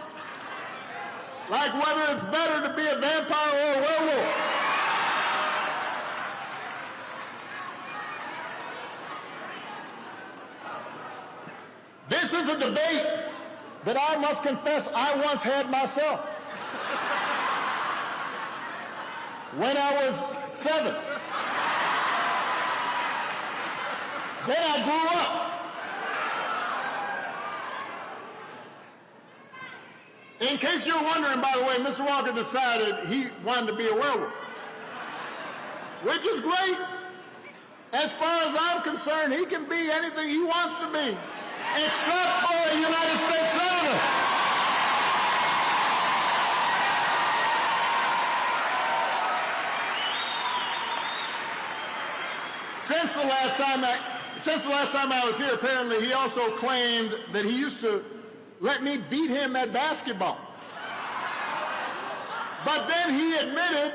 Like whether it's better to be a vampire or a werewolf. This is a debate that I must confess I once had myself. When I was 7. Then I grew up. In case you're wondering, by the way, Mr. Walker decided he wanted to be a werewolf, which is great. As far as I'm concerned, he can be anything he wants to be, except for a United States Senator. Since the last time I was here, apparently he also claimed that he used to let me beat him at basketball. But then he admitted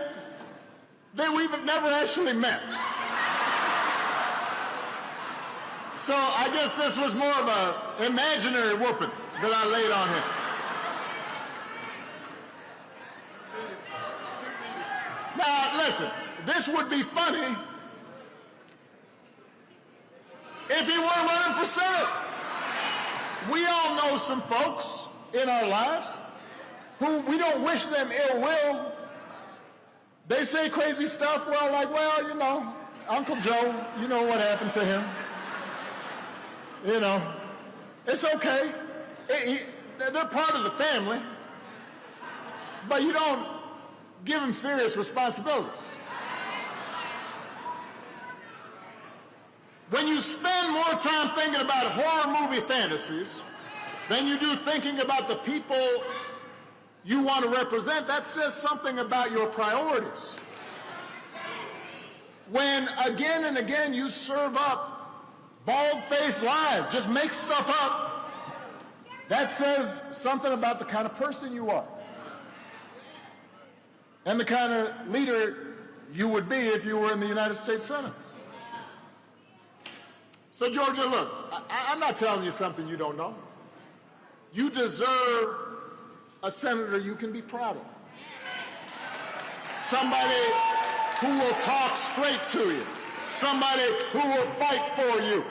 that we've never actually met. So I guess this was more of an imaginary whooping that I laid on him. Now, listen, this would be funny if he weren't running for Senate. We all know some folks in our lives who we don't wish them ill will. They say crazy stuff. We're all like, well, you know, Uncle Joe, you know what happened to him. You know, it's okay. They're part of the family, but you don't give them serious responsibilities. When you spend more time thinking about horror movie fantasies than you do thinking about the people you want to represent, that says something about your priorities. When again and again you serve up bald-faced lies, just make stuff up, that says something about the kind of person you are and the kind of leader you would be if you were in the United States Senate. So, Georgia, look, I'm not telling you something you don't know. You deserve a senator you can be proud of. Somebody who will talk straight to you. Somebody who will fight for you.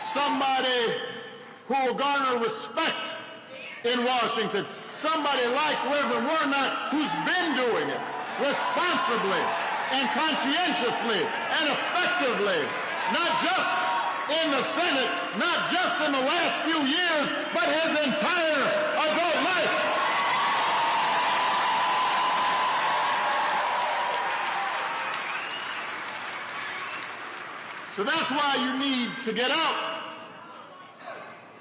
Somebody who will garner respect in Washington. Somebody like Reverend Warnock, who's been doing it responsibly and conscientiously and effectively, not just in the Senate, not just in the last few years, but his entire adult life. So that's why you need to get out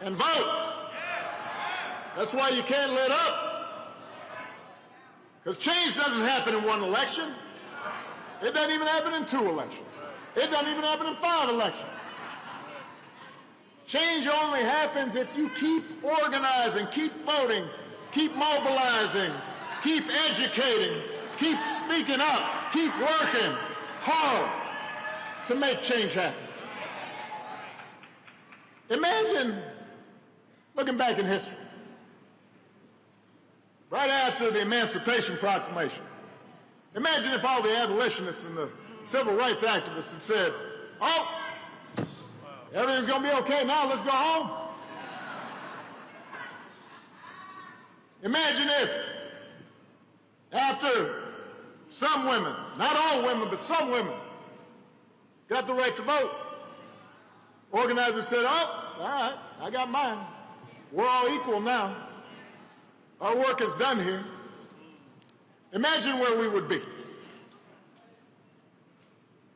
and vote. That's why you can't let up. Because change doesn't happen in one election. It doesn't even happen in 2 elections. It doesn't even happen in 5 elections. Change only happens if you keep organizing, keep voting, keep mobilizing, keep educating, keep speaking up, keep working hard to make change happen. Imagine looking back in history, right after the Emancipation Proclamation. Imagine if all the abolitionists and the civil rights activists had said, oh, everything's going to be okay now, let's go home. Imagine if, after some women, not all women, but some women, got the right to vote, organizers said, oh, all right, I got mine. We're all equal now. Our work is done here. Imagine where we would be.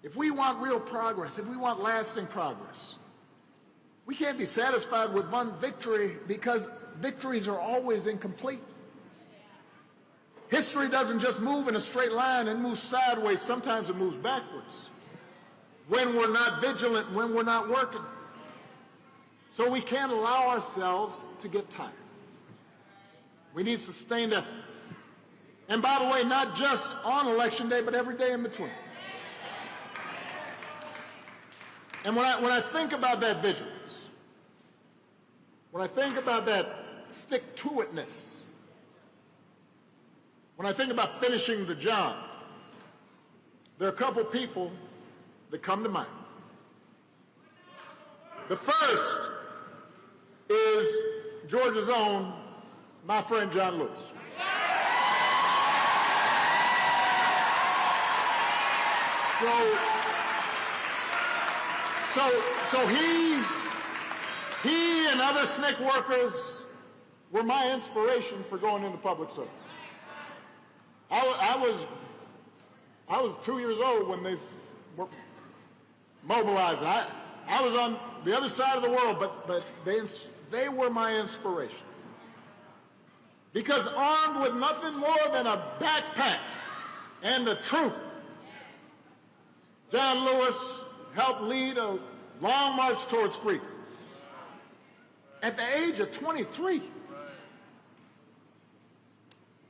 If we want real progress, if we want lasting progress, we can't be satisfied with one victory because victories are always incomplete. History doesn't just move in a straight line, it moves sideways. Sometimes it moves backwards. When we're not vigilant, when we're not working. So we can't allow ourselves to get tired. We need sustained effort. And by the way, not just on Election Day, but every day in between. And when I think about that vigilance, when I think about that stick-to-itness, when I think about finishing the job, there are a couple people that come to mind. The first is Georgia's own, my friend John Lewis. So he and other SNCC workers were my inspiration for going into public service. I was 2 years old when they were mobilizing. I was on the other side of the world, but they were my inspiration. Because armed with nothing more than a backpack and the truth, John Lewis helped lead a long march towards freedom. At the age of 23.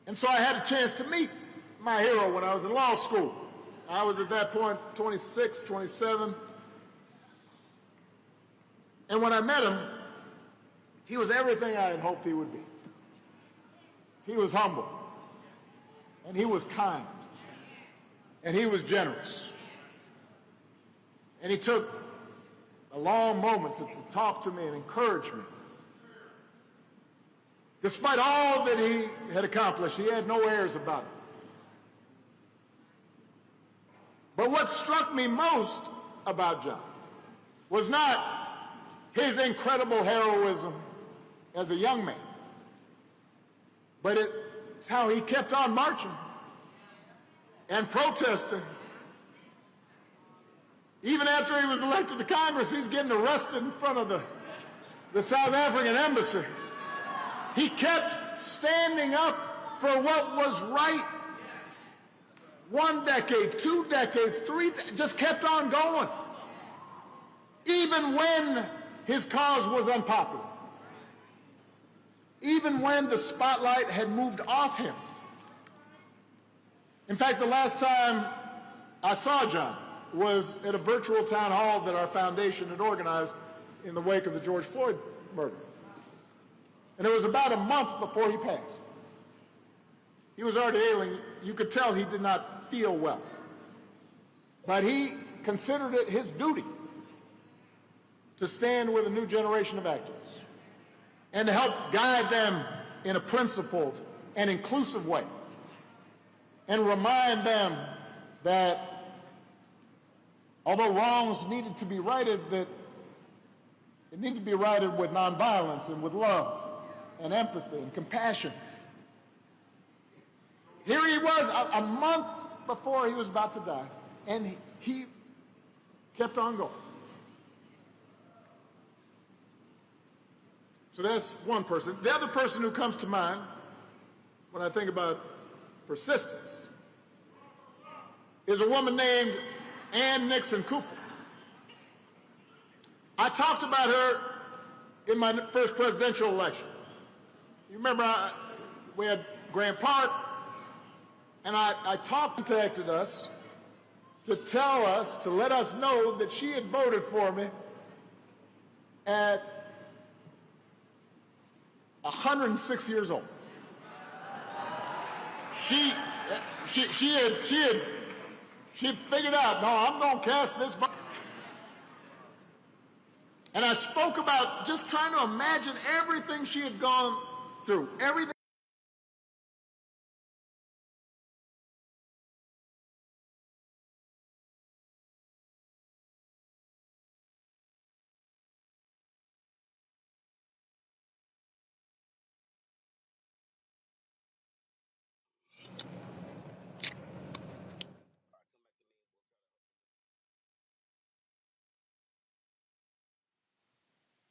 And so I had a chance to meet my hero when I was in law school. I was at that point 26, 27. And when I met him, he was everything I had hoped he would be. He was humble, and he was kind, and he was generous. And he took a long moment to talk to me and encourage me. Despite all that he had accomplished, he had no airs about it. But what struck me most about John was not his incredible heroism as a young man, but it's how he kept on marching and protesting. Even after he was elected to Congress, he's getting arrested in front of the South African embassy. He kept standing up for what was right. 1 decade, 2 decades, 3, just kept on going. Even when his cause was unpopular. Even when the spotlight had moved off him. In fact, the last time I saw John was at a virtual town hall that our foundation had organized in the wake of the George Floyd murder. And it was about a month before he passed. He was already ailing. You could tell he did not feel well. But he considered it his duty to stand with a new generation of activists and to help guide them in a principled and inclusive way and remind them that although wrongs needed to be righted, that it needed to be righted with nonviolence and with love and empathy and compassion. Here he was a month before he was about to die, and he kept on going. So that's one person. The other person who comes to mind when I think about persistence is a woman named Ann Nixon Cooper. I talked about her in my first presidential election. You remember we had Grant Park, and I contacted us to let us know that she had voted for me at 106 years old. She had figured out, no, I'm going to cast this vote. And I spoke about just trying to imagine everything she had gone through, everything.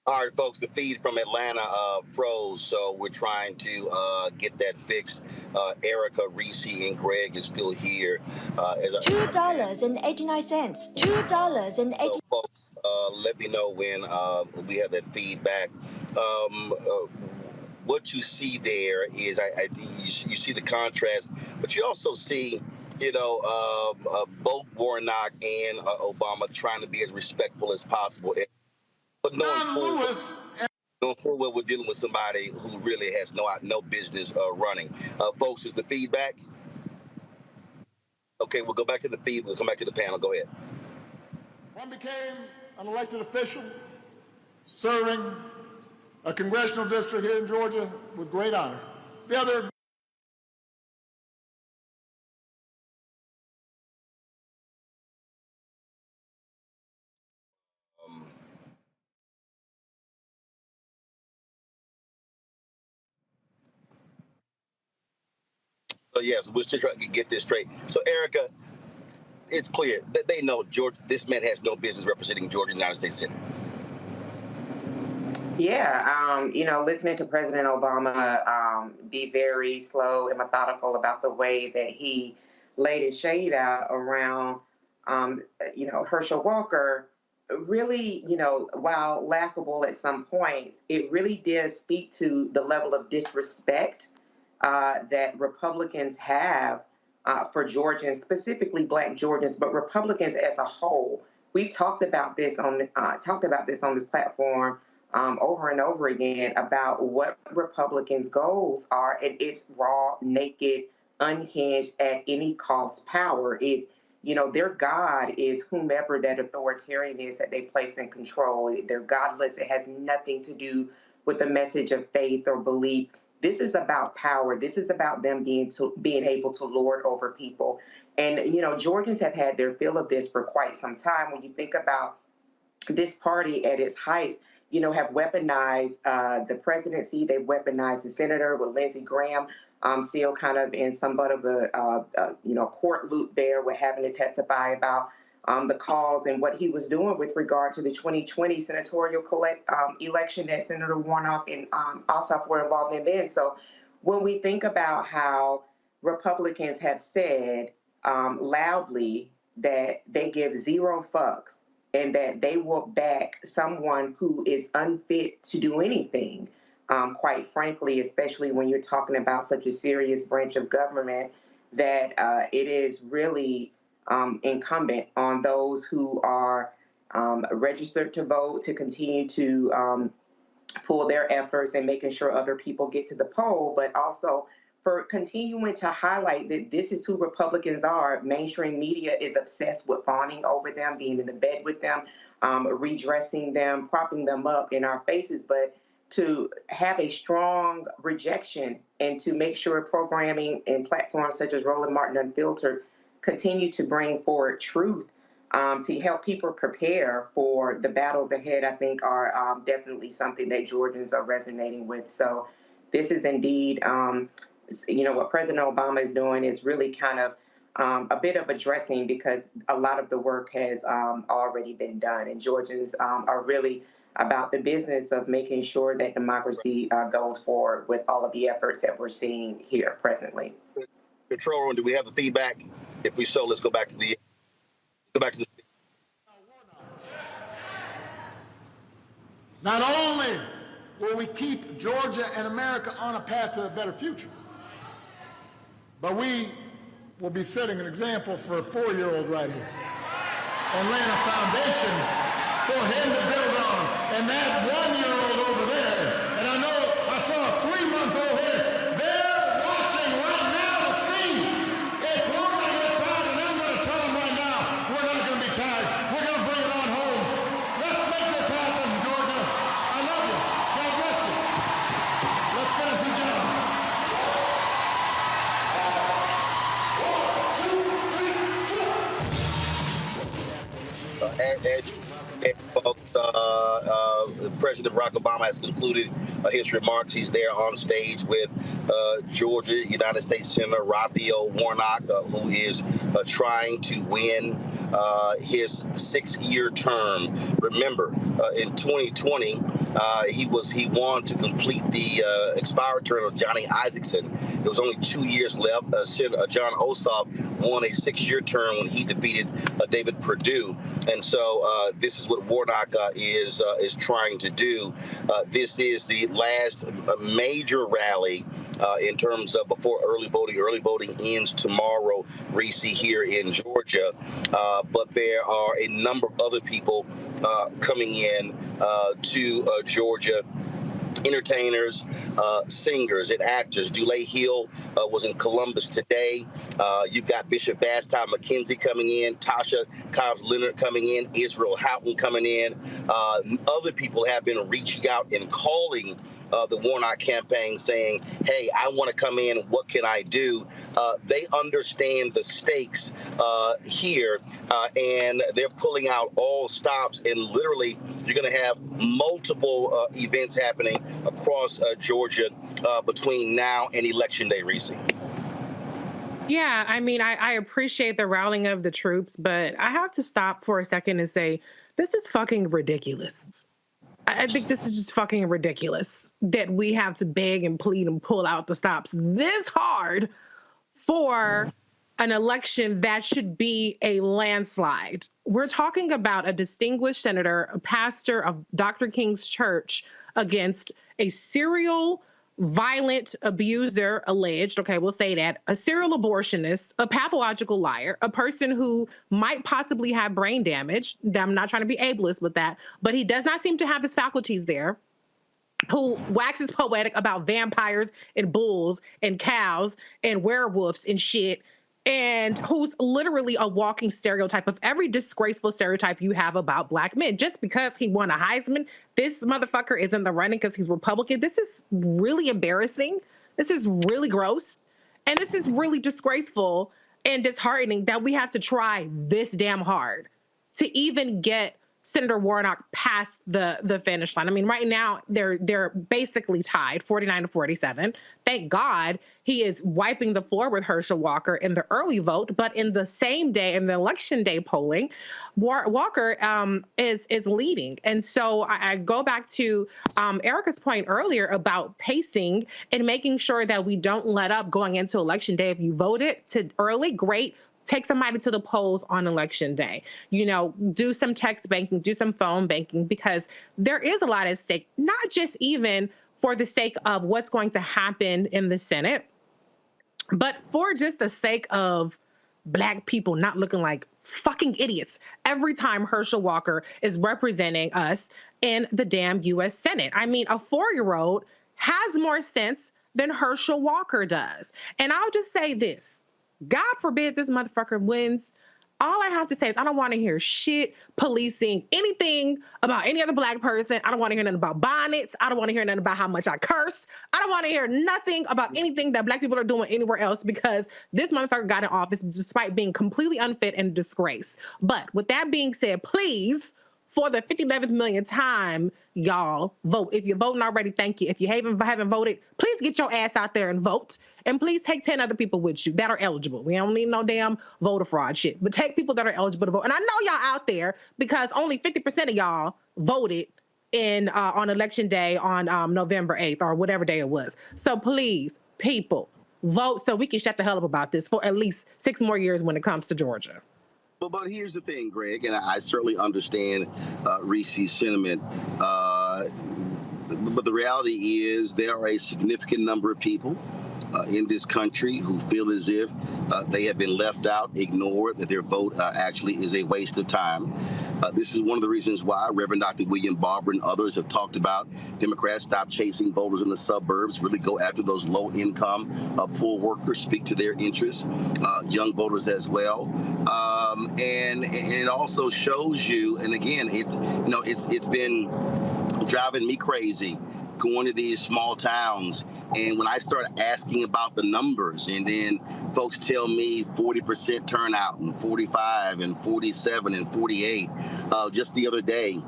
All right, folks, the feed from Atlanta froze, so we're trying to get that fixed. Erica, Reese, and Greg is still here. $2.89. $2.80. So, folks, let me know when we have that feedback. What you see there is you see the contrast, but you also see, both Warnock and Obama trying to be as respectful as possible. But knowing full well we're dealing with somebody who really has no business running. Folks, is the feedback? Okay, we'll go back to the feed. We'll come back to the panel. Go ahead. One became an elected official, serving a congressional district here in Georgia with great honor. The other So yes, we're still trying to get this straight. So Erica, it's clear that they know this man has no business representing Georgia United States Senate. Yeah, listening to President Obama be very slow and methodical about the way that he laid his shade out around, Herschel Walker, really, while laughable at some points, it really did speak to the level of disrespect that Republicans have for Georgians, specifically Black Georgians, but Republicans as a whole. We've talked about this on this platform over and over again about what Republicans' goals are, and it's raw, naked, unhinged, at any cost power. Their God is whomever that authoritarian is that they place in control. They're godless. It has nothing to do with the message of faith or belief. This is about power. This is about them being able to lord over people. And, Georgians have had their fill of this for quite some time. When you think about this party at its height, have weaponized the presidency. They've weaponized the senator with Lindsey Graham still kind of in somewhat of a court loop there with having to testify about the cause and what he was doing with regard to the 2020 senatorial election that Senator Warnock and Ossoff were involved in then. So when we think about how Republicans have said loudly that they give zero fucks and that they will back someone who is unfit to do anything, quite frankly, especially when you're talking about such a serious branch of government, that it is really incumbent on those who are registered to vote to continue to pull their efforts and making sure other people get to the poll, but also for continuing to highlight that this is who Republicans are. Mainstream media is obsessed with fawning over them, being in the bed with them, redressing them, propping them up in our faces, but to have a strong rejection and to make sure programming and platforms such as Roland Martin Unfiltered continue to bring forward truth to help people prepare for the battles ahead, I think are definitely something that Georgians are resonating with. So this is indeed, what President Obama is doing is really kind of a bit of addressing, because a lot of the work has already been done, and Georgians are really about the business of making sure that democracy goes forward with all of the efforts that we're seeing here presently. Control room, do we have the feedback? If we so, let's go back to the. Not only will we keep Georgia and America on a path to a better future, but we will be setting an example for a 4-year-old right here and laying a foundation for him to build on. And that 1-year-old over there, and I know I saw a 3-month-old here, they're watching right now to see if we're going to get tired. And I'm going to tell them right now, we're not going to be tired. We're going to bring it on home. Let's make this happen, Georgia. I love you. God bless you. Let's finish the job. President Barack Obama has concluded his remarks. He's there on stage with Georgia United States Senator Raphael Warnock, who is trying to win his 6-year term. Remember, in 2020, he won to complete the expired term of Johnny Isakson. There was only 2 years left. Senator John Ossoff won a 6-year term when he defeated David Perdue. And so this is what Warnock is trying to do. This is the last major rally in terms of before early voting. Early voting ends tomorrow, Reese, here in Georgia. But there are a number of other people coming in to Georgia. Entertainers, singers, and actors. Dulé Hill was in Columbus today. You've got Bishop Vashti McKenzie coming in, Tasha Cobbs Leonard coming in, Israel Houghton coming in. Other people have been reaching out and calling the Warnock campaign saying, hey, I want to come in. What can I do? They understand the stakes here, and they're pulling out all stops. And literally, you're going to have multiple events happening across Georgia between now and Election Day, Reese. Yeah, I mean, I appreciate the rallying of the troops, but I have to stop for a second and say, this is fucking ridiculous. I think this is just fucking ridiculous that we have to beg and plead and pull out the stops this hard for an election that should be a landslide. We're talking about a distinguished senator, a pastor of Dr. King's church, against a serial violent abuser, alleged, okay, we'll say that, a serial abortionist, a pathological liar, a person who might possibly have brain damage. I'm not trying to be ableist with that, but he does not seem to have his faculties there, who waxes poetic about vampires and bulls and cows and werewolves and shit, and who's literally a walking stereotype of every disgraceful stereotype you have about Black men. Just because he won a Heisman, this motherfucker is in the running because he's Republican. This is really embarrassing. This is really gross. And this is really disgraceful and disheartening that we have to try this damn hard to even get Senator Warnock past the finish line. I mean, right now they're basically tied, 49-47. Thank God he is wiping the floor with Herschel Walker in the early vote, but in the same day, in the election day polling, Walker is leading. And so I go back to Erica's point earlier about pacing and making sure that we don't let up going into election day. If you voted to early, great. Take somebody to the polls on election day. You know, do some text banking, do some phone banking, because there is a lot at stake, not just even for the sake of what's going to happen in the Senate, but for just the sake of Black people not looking like fucking idiots every time Herschel Walker is representing us in the damn U.S. Senate. I mean, a 4-year-old has more sense than Herschel Walker does. And I'll just say this. God forbid this motherfucker wins. All I have to say is I don't want to hear shit policing anything about any other Black person. I don't want to hear nothing about bonnets. I don't want to hear nothing about how much I curse. I don't want to hear nothing about anything that Black people are doing anywhere else, because this motherfucker got in office despite being completely unfit and disgraced. But with that being said, please, for the 57th millionth time, y'all, vote. If you're voting already, thank you. If you haven't voted, please get your ass out there and vote. And please take 10 other people with you that are eligible. We don't need no damn voter fraud shit. But take people that are eligible to vote. And I know y'all out there, because only 50% of y'all voted in on election day on November 8th or whatever day it was. So please, people, vote so we can shut the hell up about this for at least 6 more years when it comes to Georgia. But here's the thing, Greg, and I certainly understand Reese's sentiment. But the reality is there are a significant number of people in this country who feel as if they have been left out, ignored, that their vote actually is a waste of time. This is one of the reasons why Reverend Dr. William Barber and others have talked about Democrats stop chasing voters in the suburbs, really go after those low-income, poor workers, speak to their interests, young voters as well. And it also shows you, and again, it's been driving me crazy going to these small towns. And when I start asking about the numbers, and then folks tell me 40% turnout and 45 and 47 and 48. Just the other day,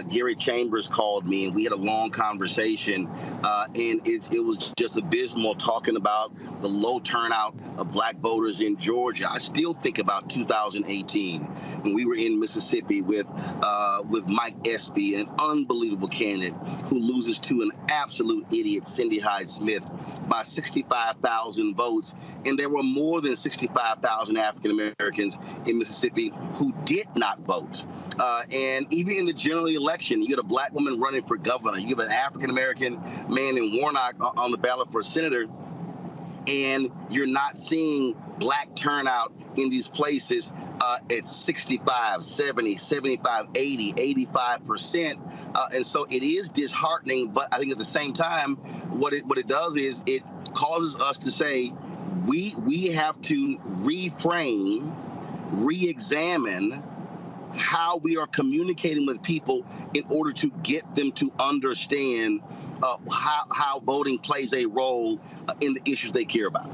Gary Chambers called me and we had a long conversation. And it was just abysmal talking about the low turnout of Black voters in Georgia. I still think about 2018 when we were in Mississippi with Mike Espy, an unbelievable candidate who loses to an absolute idiot, Cindy Hyde-Smith, by 65,000 votes. And there were more than 65,000 African Americans in Mississippi who did not vote. And even in the general election, you get a Black woman running for governor. You have an African American man in Warnock on the ballot for senator. And you're not seeing Black turnout in these places at 65, 70, 75, 80, 85%. And so it is disheartening. But I think at the same time, what it does is it causes us to say we have to reframe, re-examine how we are communicating with people in order to get them to understand how voting plays a role in the issues they care about.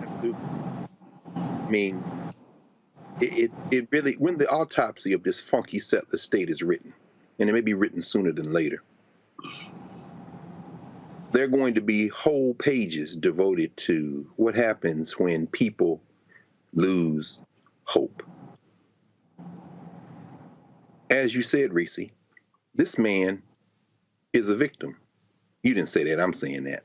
Absolutely. I mean, it really, when the autopsy of this funky settler state is written, and it may be written sooner than later, there are going to be whole pages devoted to what happens when people lose hope. As you said, Reese, this man is a victim. You didn't say that, I'm saying that.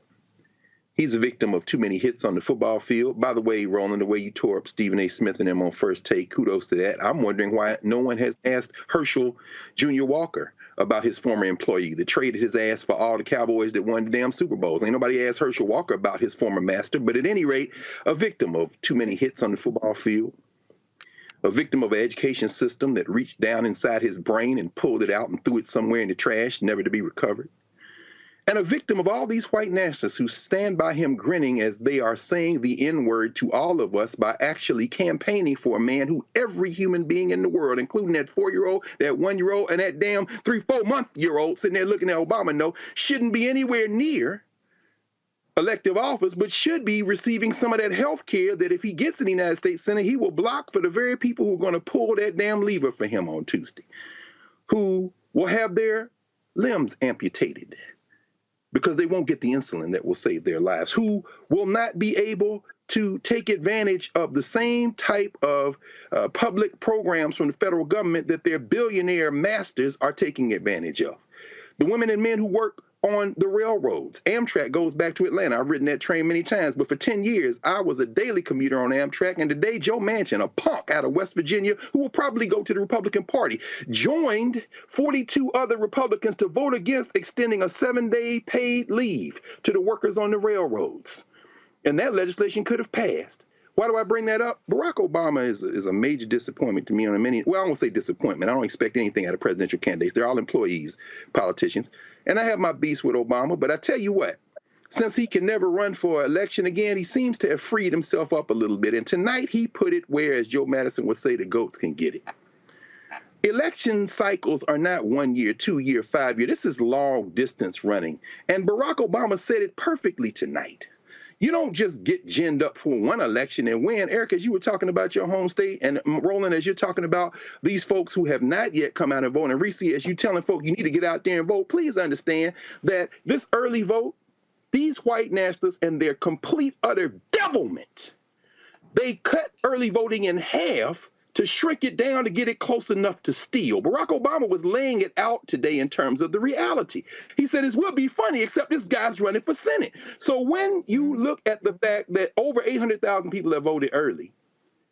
He's a victim of too many hits on the football field. By the way, Roland, the way you tore up Stephen A. Smith and them on First Take, kudos to that. I'm wondering why no one has asked Herschel Jr. Walker about his former employee that traded his ass for all the Cowboys that won the damn Super Bowls. Ain't nobody asked Herschel Walker about his former master, but at any rate, a victim of too many hits on the football field, a victim of an education system that reached down inside his brain and pulled it out and threw it somewhere in the trash, never to be recovered. And a victim of all these white nationalists who stand by him grinning as they are saying the N-word to all of us by actually campaigning for a man who every human being in the world, including that 4-year-old, that 1-year-old, and that damn 3-4-month-year-old sitting there looking at Obama, know shouldn't be anywhere near elective office, but should be receiving some of that health care that if he gets in the United States Senate, he will block for the very people who are going to pull that damn lever for him on Tuesday, who will have their limbs amputated because they won't get the insulin that will save their lives, who will not be able to take advantage of the same type of public programs from the federal government that their billionaire masters are taking advantage of. The women and men who work on the railroads. Amtrak goes back to Atlanta. I've ridden that train many times, but for 10 years, I was a daily commuter on Amtrak, and today Joe Manchin, a punk out of West Virginia, who will probably go to the Republican Party, joined 42 other Republicans to vote against extending a 7-day paid leave to the workers on the railroads. And that legislation could have passed. Why do I bring that up? Barack Obama is a major disappointment to me on many, well, I won't say disappointment. I don't expect anything out of presidential candidates. They're all employees, politicians. And I have my beefs with Obama, but I tell you what, since he can never run for election again, he seems to have freed himself up a little bit. And tonight he put it where, as Joe Madison would say, the goats can get it. Election cycles are not 1 year, 2 year, 5 year. This is long distance running. And Barack Obama said it perfectly tonight. You don't just get ginned up for one election and win. Eric, as you were talking about your home state, and Roland, as you're talking about these folks who have not yet come out and voted, and Reese, as you telling folks you need to get out there and vote, please understand that this early vote, these white nationalists and their complete utter devilment, they cut early voting in half to shrink it down to get it close enough to steal. Barack Obama was laying it out today in terms of the reality. He said, it will be funny, except this guy's running for Senate. So when you look at the fact that over 800,000 people have voted early,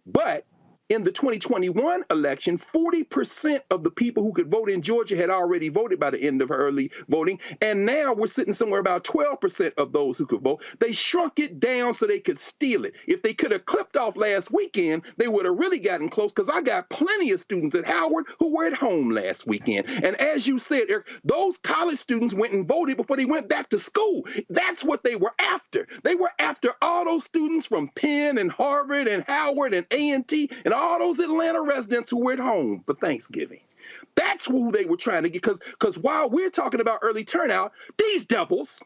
but in the 2021 election, 40% of the people who could vote in Georgia had already voted by the end of early voting. And now we're sitting somewhere about 12% of those who could vote. They shrunk it down so they could steal it. If they could have clipped off last weekend, they would have really gotten close, because I got plenty of students at Howard who were at home last weekend. And as you said, Eric, those college students went and voted before they went back to school. That's what they were after. They were after all those students from Penn and Harvard and Howard and A&T and all those Atlanta residents who were at home for Thanksgiving. That's who they were trying to get, because while we're talking about early turnout, these devils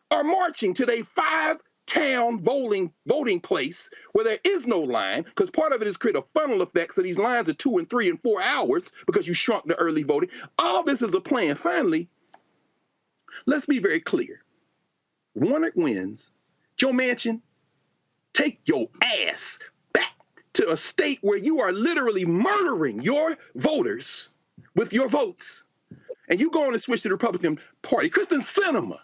are marching to their 5-town voting place where there is no line, because part of it is create a funnel effect, so these lines are 2 and 3 and 4 hours because you shrunk the early voting. All this is a plan. Finally, let's be very clear. Warnock wins. Joe Manchin, take your ass to a state where you are literally murdering your voters with your votes, and you go on and switch to the Republican Party. Kristen Sinema,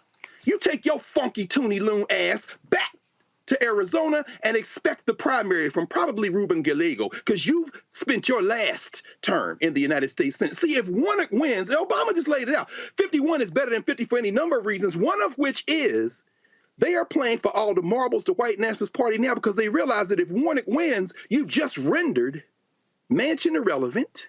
you take your funky Toonie Loon ass back to Arizona and expect the primary from probably Ruben Gallego, because you've spent your last term in the United States Senate. See, if Warnock wins, Obama just laid it out. 51 is better than 50 for any number of reasons, one of which is they are playing for all the marbles to White Nationalist Party now, because they realize that if Warnock wins, you've just rendered Manchin irrelevant,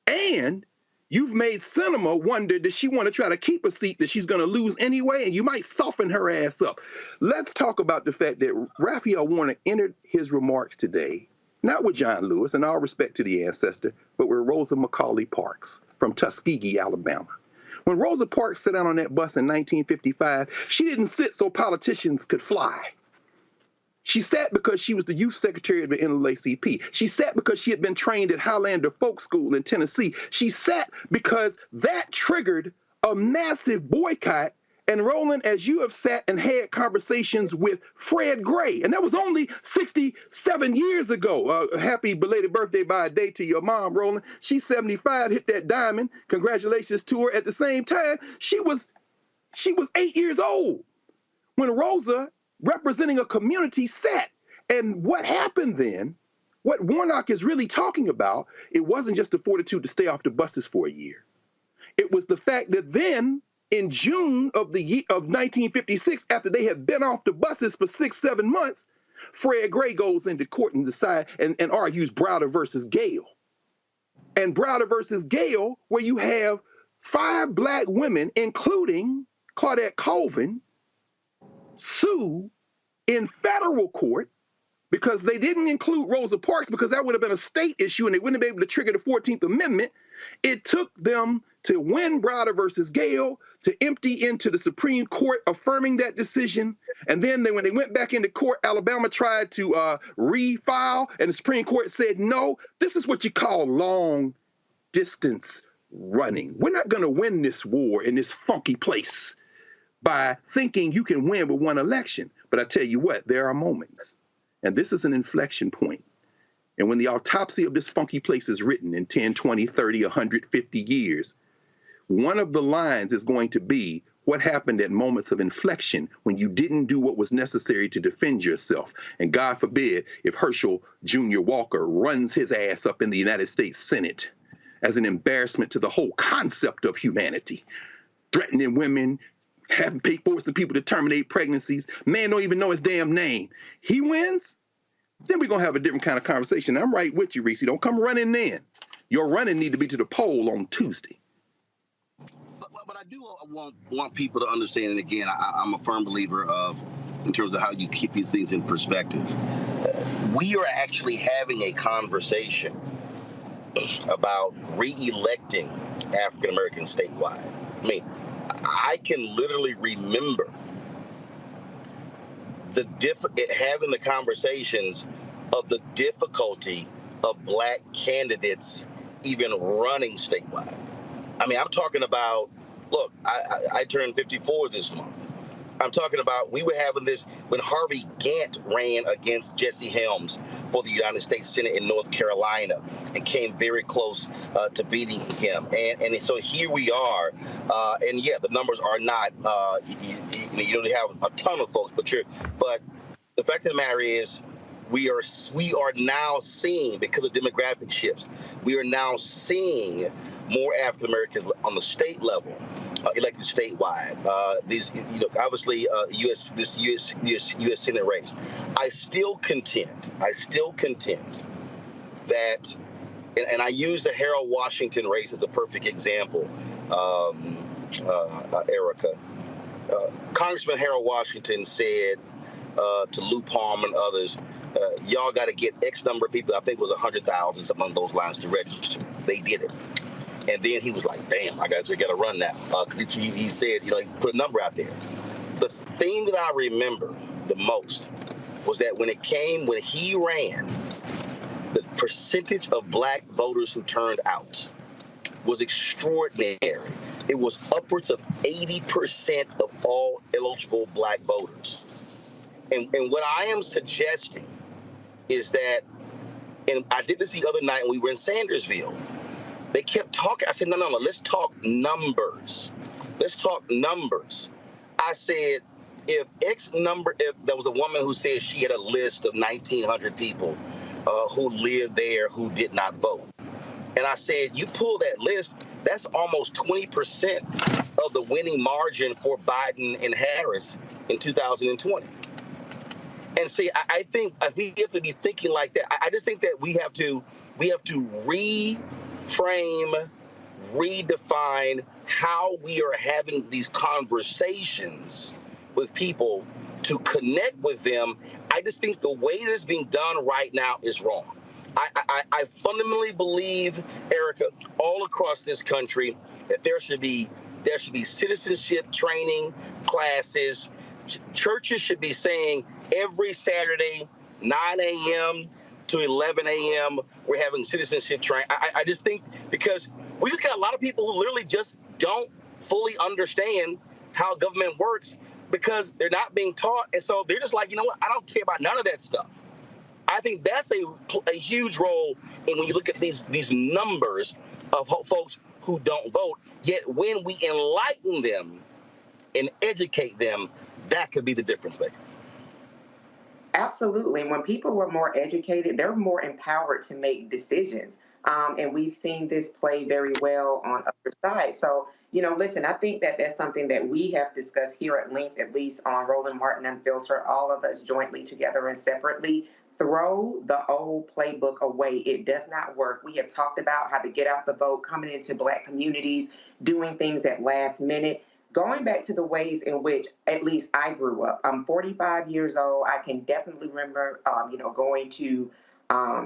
and you've made Sinema wonder, does she want to try to keep a seat that she's going to lose anyway, and you might soften her ass up. Let's talk about the fact that Raphael Warnock entered his remarks today, not with John Lewis, and all respect to the ancestor, but with Rosa Macaulay Parks from Tuskegee, Alabama. When Rosa Parks sat down on that bus in 1955, she didn't sit so politicians could fly. She sat because she was the youth secretary of the NAACP. She sat because she had been trained at Highlander Folk School in Tennessee. She sat because that triggered a massive boycott And Roland, as you have sat and had conversations with Fred Gray, and that was only 67 years ago. Happy belated birthday by a day to your mom, Roland. She's 75, hit that diamond. Congratulations to her. At the same time, she was 8 years old when Rosa, representing a community, sat. And what happened then, what Warnock is really talking about, it wasn't just the fortitude to stay off the buses for a year. It was the fact that then, in June of 1956, after they had been off the buses for 6-7 months, Fred Gray goes into court and and argues Browder versus Gale. And Browder versus Gale, where you have 5 black women, including Claudette Colvin, sue in federal court because they didn't include Rosa Parks because that would have been a state issue and they wouldn't have been able to trigger the 14th Amendment. It took them to win Browder versus Gale, to empty into the Supreme Court affirming that decision. And then when they went back into court, Alabama tried to refile, and the Supreme Court said, no, this is what you call long distance running. We're not going to win this war in this funky place by thinking you can win with one election. But I tell you what, there are moments, and this is an inflection point. And when the autopsy of this funky place is written in 10, 20, 30, 150 years, one of the lines is going to be what happened at moments of inflection when you didn't do what was necessary to defend yourself. And God forbid if Herschel Jr. Walker runs his ass up in the United States Senate as an embarrassment to the whole concept of humanity, threatening women, forcing people to terminate pregnancies. Man don't even know his damn name. He wins, then we're going to have a different kind of conversation. I'm right with you, Reese. Don't come running then. Your running need to be to the poll on Tuesday. But I do want people to understand, and again, I'm a firm believer of, in terms of how you keep these things in perspective, we are actually having a conversation about re-electing African Americans statewide. I mean, I can literally remember having the conversations of the difficulty of black candidates even running statewide. I mean, I'm talking about, look, I turned 54 this month. I'm talking about, we were having this when Harvey Gantt ran against Jesse Helms for the United States Senate in North Carolina and came very close to beating him. And so here we are. And yeah, the numbers are not, you don't have a ton of folks, but the fact of the matter is, we are now seeing, because of demographic shifts, we are now seeing more African Americans on the state level elected statewide. These, obviously, U.S. Senate race. I still contend that, and I use the Harold Washington race as a perfect example, Erica. Congressman Harold Washington said to Lou Palmer and others, y'all got to get X number of people, I think it was 100,000, something along those lines, to register. They did it. And then he was like, damn, I got to run that. Because he said, he put a number out there. The thing that I remember the most was that when he ran, the percentage of black voters who turned out was extraordinary. It was upwards of 80% of all eligible black voters. And what I am suggesting is that, and I did this the other night when we were in Sandersville, they kept talking. I said, no, let's talk numbers. Let's talk numbers. I said, if there was a woman who said she had a list of 1,900 people who lived there who did not vote. And I said, you pull that list, that's almost 20% of the winning margin for Biden and Harris in 2020. And see, I think we have to be thinking like that. I just think that we have to reframe, redefine how we are having these conversations with people to connect with them. I just think the way it is being done right now is wrong. I fundamentally believe, Erica, all across this country, that there should be citizenship training classes. Churches should be saying every Saturday, 9 a.m. to 11 a.m., we're having citizenship training. I just think because we just got a lot of people who literally just don't fully understand how government works because they're not being taught. And so they're just like, you know what, I don't care about none of that stuff. I think that's a huge role in when you look at these numbers of folks who don't vote. Yet when we enlighten them and educate them, that could be the difference maker. Absolutely. When people are more educated, they're more empowered to make decisions. And we've seen this play very well on other sides. So, listen, I think that that's something that we have discussed here at length, at least on Roland Martin Unfiltered, all of us jointly together and separately. Throw the old playbook away. It does not work. We have talked about how to get out the vote, coming into Black communities, doing things at last minute. Going back to the ways in which at least I grew up. I'm 45 years old. I can definitely remember, going to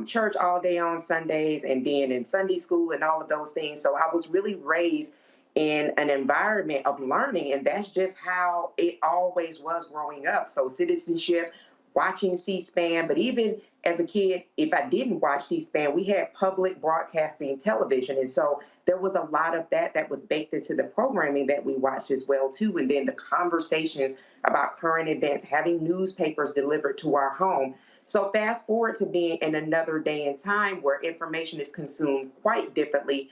church all day on Sundays and being in Sunday school and all of those things. So I was really raised in an environment of learning, and that's just how it always was growing up. So citizenship, watching C-SPAN, but even as a kid, if I didn't watch C-SPAN, we had public broadcasting television. And so there was a lot of that was baked into the programming that we watched as well, too. And then the conversations about current events, having newspapers delivered to our home. So fast forward to being in another day and time where information is consumed quite differently.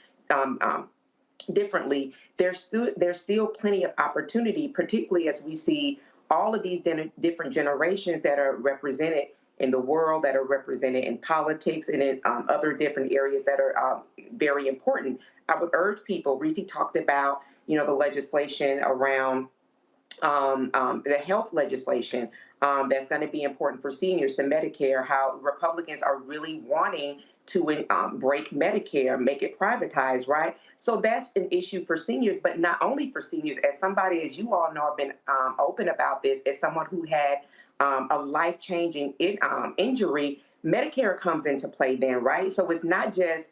There's still plenty of opportunity, particularly as we see all of these different generations that are represented in the world, that are represented in politics and in other different areas that are very important. I would urge people, Reese talked about, the legislation around the health legislation that's going to be important for seniors, the Medicare, how Republicans are really wanting to break Medicare, make it privatized, right? So that's an issue for seniors, but not only for seniors. As somebody, as you all know, I've been open about this, as someone who had a life-changing injury, Medicare comes into play then, right? So it's not just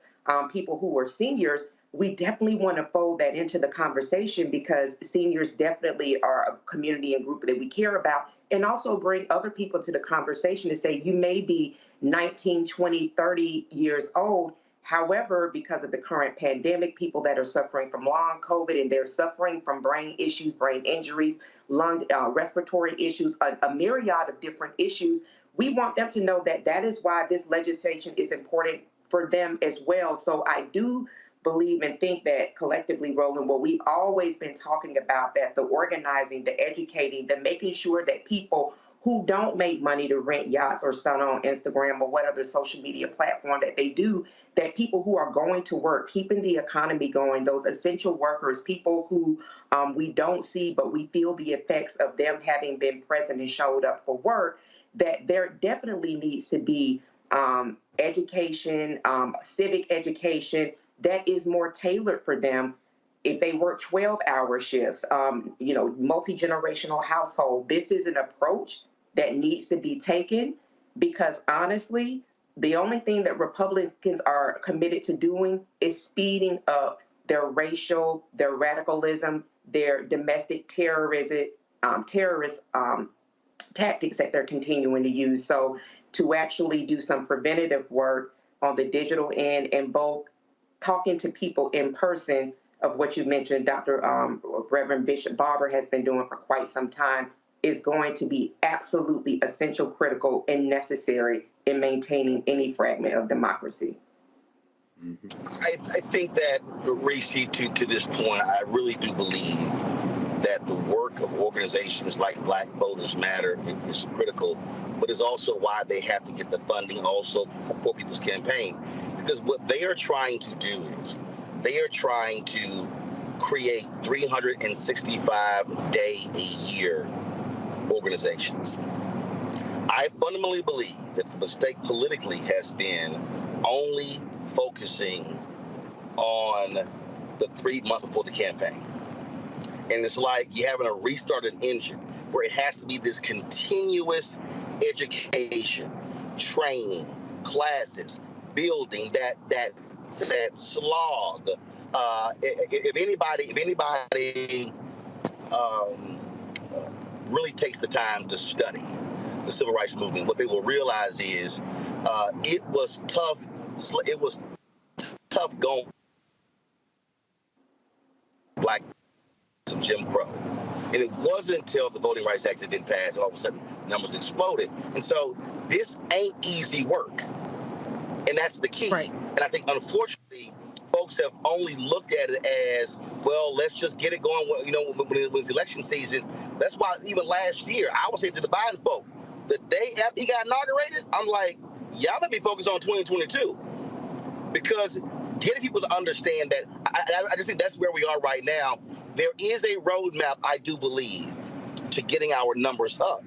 people who are seniors. We definitely want to fold that into the conversation because seniors definitely are a community and group that we care about, and also bring other people to the conversation to say, you may be 19, 20, 30 years old. However, because of the current pandemic, people that are suffering from long COVID and they're suffering from brain issues, brain injuries, lung, respiratory issues, a myriad of different issues, we want them to know that that is why this legislation is important for them as well. So I do believe and think that collectively, Roland, what we've always been talking about, that the organizing, the educating, the making sure that people who don't make money to rent yachts or sun on Instagram or what other social media platform that they do, that people who are going to work, keeping the economy going, those essential workers, people who we don't see, but we feel the effects of them having been present and showed up for work, that there definitely needs to be education, civic education, that is more tailored for them. If they work 12-hour shifts, multi-generational household, this is an approach that needs to be taken because honestly, the only thing that Republicans are committed to doing is speeding up their racial, their radicalism, their domestic terrorist tactics that they're continuing to use. So to actually do some preventative work on the digital end and both talking to people in person of what you mentioned, Dr. Reverend Bishop Barber has been doing for quite some time, is going to be absolutely essential, critical, and necessary in maintaining any fragment of democracy. I think that, Reese, to this point, I really do believe that the work of organizations like Black Voters Matter is critical, but it's also why they have to get the funding also for people's campaign. Because what they are trying to do is they are trying to create 365-day-a-year organizations. I fundamentally believe that the mistake politically has been only focusing on the 3 months before the campaign. And it's like you're having a restarted engine where it has to be this continuous education, training, classes, building that slog. If anybody really takes the time to study the civil rights movement, what they will realize is it was tough. It was tough going Black of Jim Crow. And it wasn't until the Voting Rights Act had been passed and all of a sudden numbers exploded. And so this ain't easy work. And that's the key. Right. And I think, unfortunately, folks have only looked at it as, well, let's just get it going. You know, when it was election season, that's why even last year, I was saying to the Biden folk, the day after he got inaugurated, I'm like, y'all better be focused on 2022. Because getting people to understand that, I just think that's where we are right now. There is a roadmap, I do believe, to getting our numbers up.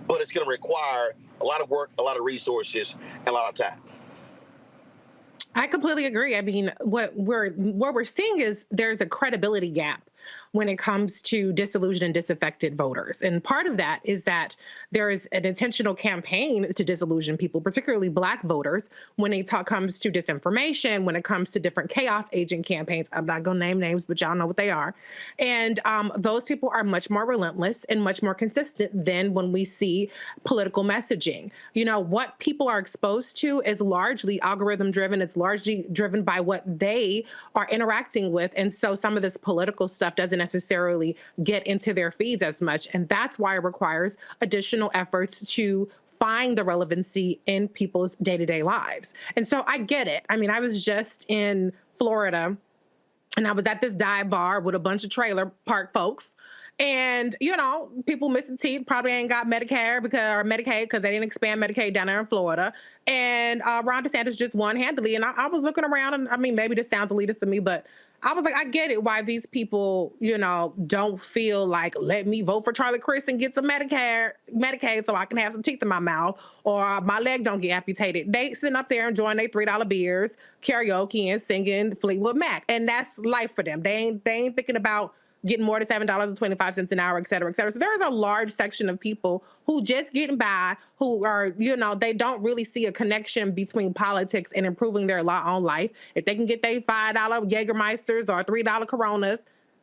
But it's going to require a lot of work, a lot of resources, and a lot of time. I completely agree. I mean, what we're seeing is there's a credibility gap when it comes to disillusioned and disaffected voters. And part of that is that there is an intentional campaign to disillusion people, particularly Black voters, when it comes to disinformation, when it comes to different chaos agent campaigns. I'm not going to name names, but y'all know what they are. And those people are much more relentless and much more consistent than when we see political messaging. You know, what people are exposed to is largely algorithm driven. It's largely driven by what they are interacting with. And so some of this political stuff doesn't necessarily get into their feeds as much. And that's why it requires additional efforts to find the relevancy in people's day-to-day lives. And so I get it. I mean, I was just in Florida and I was at this dive bar with a bunch of trailer park folks. And, you know, people missing teeth probably ain't got Medicare or Medicaid because they didn't expand Medicaid down there in Florida. And Ron DeSantis just won handily. And I was looking around and, I mean, maybe this sounds elitist to me, but I was like, I get it why these people, you know, don't feel like, let me vote for Charlie Crist and get some Medicaid so I can have some teeth in my mouth or my leg don't get amputated. They sitting up there enjoying their $3 beers, karaoke and singing Fleetwood Mac. And that's life for them. They ain't thinking about getting more than $7.25 an hour, et cetera, et cetera. So there's a large section of people who just getting by, who are, you know, they don't really see a connection between politics and improving their own life. If they can get their $5 Jägermeisters or $3 Coronas,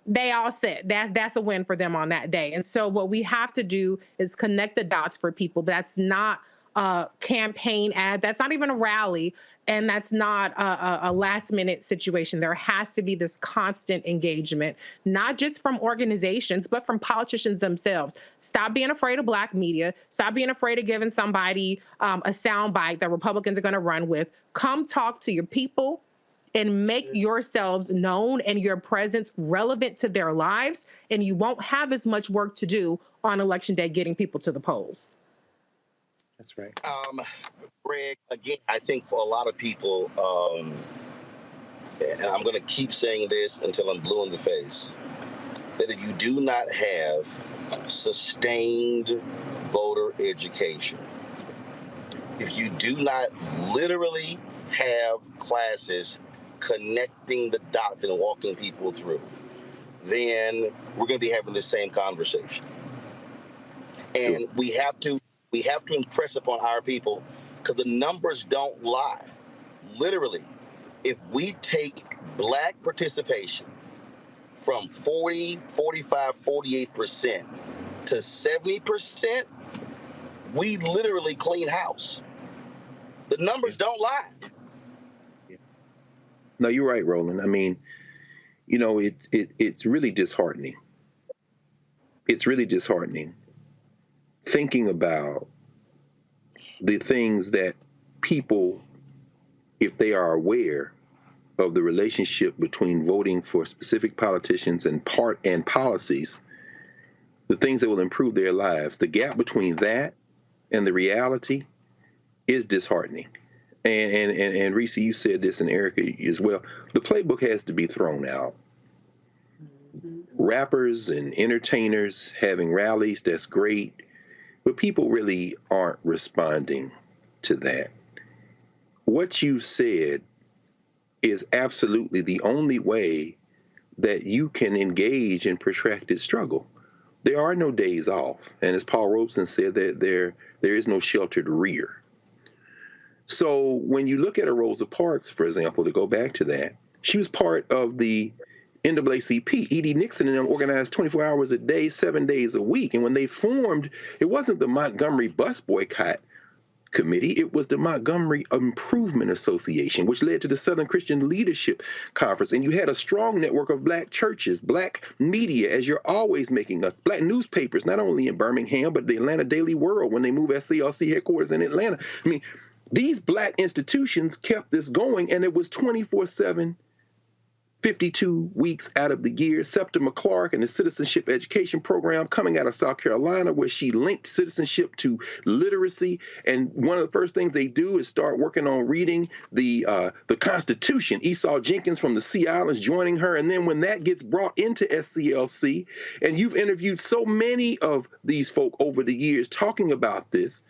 they all set. That's a win for them on that day. And so what we have to do is connect the dots for people. That's not a campaign ad. That's not even a rally. And that's not a last minute situation. There has to be this constant engagement, not just from organizations, but from politicians themselves. Stop being afraid of Black media. Stop being afraid of giving somebody a soundbite that Republicans are going to run with. Come talk to your people and make yourselves known and your presence relevant to their lives. And you won't have as much work to do on election day getting people to the polls. That's right. Greg, again, I think for a lot of people, and I'm going to keep saying this until I'm blue in the face, that if you do not have sustained voter education, if you do not literally have classes connecting the dots and walking people through, then we're going to be having the same conversation. And we have to impress upon our people, because the numbers don't lie. Literally, if we take Black participation from 40, 45, 48% to 70%, we literally clean house. The numbers don't lie. No, you're right, Roland. I mean, you know, it's really disheartening. It's really disheartening thinking about the things that people, if they are aware of the relationship between voting for specific politicians and policies, the things that will improve their lives, the gap between that and the reality is disheartening. And Reese, you said this, and Erica as well. The playbook has to be thrown out. Rappers and entertainers having rallies, that's great. But people really aren't responding to that. What you said is absolutely the only way that you can engage in protracted struggle. There are no days off. And as Paul Robeson said, that there is no sheltered rear. So when you look at a Rosa Parks, for example, to go back to that, she was part of the NAACP. Edie Nixon and them organized 24 hours a day, 7 days a week. And when they formed, it wasn't the Montgomery bus boycott Committee. It was the Montgomery Improvement Association, which led to the Southern Christian Leadership Conference. And you had a strong network of black churches, black media, as you're always making us, black newspapers, not only in Birmingham, but the Atlanta Daily World when they moved SCLC headquarters in Atlanta. I mean, these black institutions kept this going, and it was 24/7, 52 weeks out of the year. Septima Clark and the Citizenship Education Program coming out of South Carolina, where she linked citizenship to literacy. And one of the first things they do is start working on reading the Constitution. Esau Jenkins from the Sea Islands joining her. And then when that gets brought into SCLC, and you've interviewed so many of these folk over the years talking about this,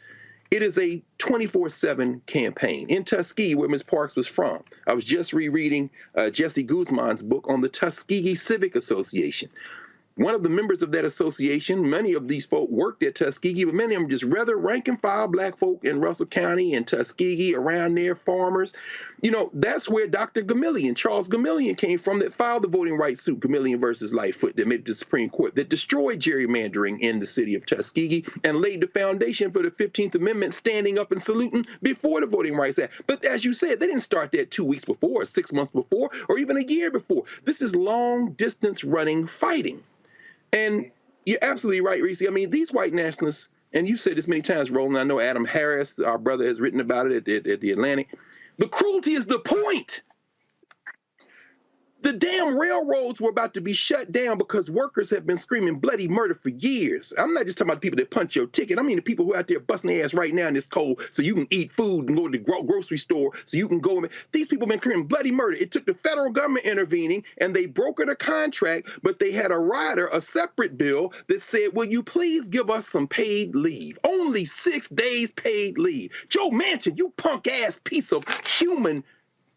it is a 24/7 campaign. In Tuskegee, where Ms. Parks was from, I was just rereading Jesse Guzman's book on the Tuskegee Civic Association. One of the members of that association, many of these folk worked at Tuskegee, but many of them just rather rank and file black folk in Russell County and Tuskegee, around there, farmers. You know, that's where Dr. Gamillion, Charles Gamillion, came from, that filed the voting rights suit, Gamillion versus Lightfoot, that made it to the Supreme Court, that destroyed gerrymandering in the city of Tuskegee and laid the foundation for the 15th Amendment, standing up and saluting before the Voting Rights Act. But as you said, they didn't start that 2 weeks before, or 6 months before, or even a year before. This is long-distance running fighting. And you're absolutely right, Reese. I mean, these white nationalists, and you've said this many times, Roland, I know Adam Harris, our brother, has written about it at the Atlantic. The cruelty is the point. The damn railroads were about to be shut down because workers have been screaming bloody murder for years. I'm not just talking about the people that punch your ticket. I mean the people who are out there busting their ass right now in this cold so you can eat food and go to the grocery store so you can go. These people have been screaming bloody murder. It took the federal government intervening, and they brokered a contract, but they had a rider, a separate bill that said, will you please give us some paid leave? Only 6 days paid leave. Joe Manchin, you punk-ass piece of human,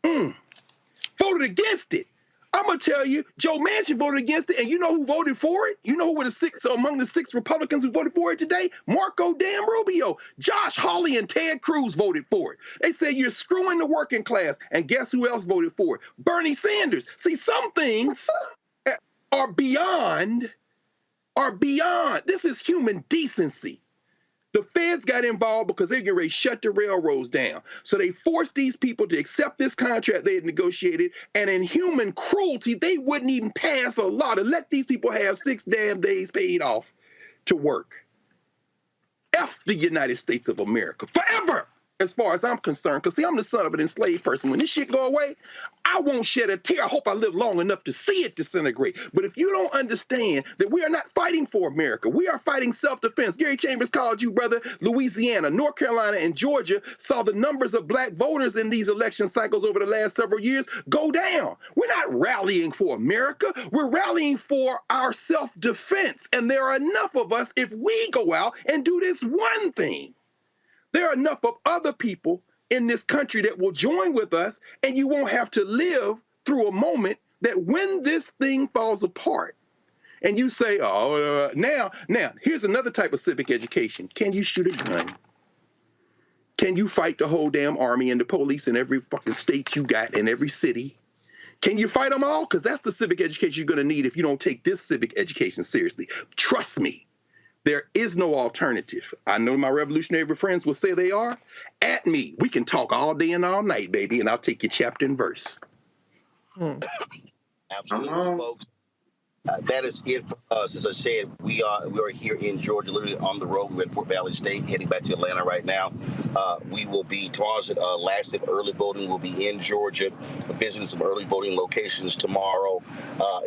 voted against it. I'm going to tell you, Joe Manchin voted against it, and you know who voted for it? You know who were among the 6 Republicans who voted for it today? Marco Dan Rubio, Josh Hawley, and Ted Cruz voted for it. They said you're screwing the working class, and guess who else voted for it? Bernie Sanders. See, some things are beyond. This is human decency. The feds got involved because they get ready to shut the railroads down. So they forced these people to accept this contract they had negotiated, and in human cruelty, they wouldn't even pass a law to let these people have 6 damn days paid off to work. F the United States of America forever, as far as I'm concerned. Because, see, I'm the son of an enslaved person. When this shit go away, I won't shed a tear. I hope I live long enough to see it disintegrate. But if you don't understand that we are not fighting for America, we are fighting self-defense. Gary Chambers called you, brother. Louisiana, North Carolina, and Georgia saw the numbers of black voters in these election cycles over the last several years go down. We're not rallying for America. We're rallying for our self-defense. And there are enough of us, if we go out and do this one thing, there are enough of other people in this country that will join with us, and you won't have to live through a moment that when this thing falls apart and you say, now, here's another type of civic education. Can you shoot a gun? Can you fight the whole damn army and the police in every fucking state you got, in every city? Can you fight them all? Because that's the civic education you're going to need if you don't take this civic education seriously. Trust me. There is no alternative. I know my revolutionary friends will say they are. At me. We can talk all day and all night, baby, and I'll take you chapter and verse. Absolutely, folks. That is it for us. As I said, we are here in Georgia, literally on the road. We're at Fort Valley State, heading back to Atlanta right now. We will be, tomorrow's last day of early voting. We'll be in Georgia, visiting some early voting locations tomorrow.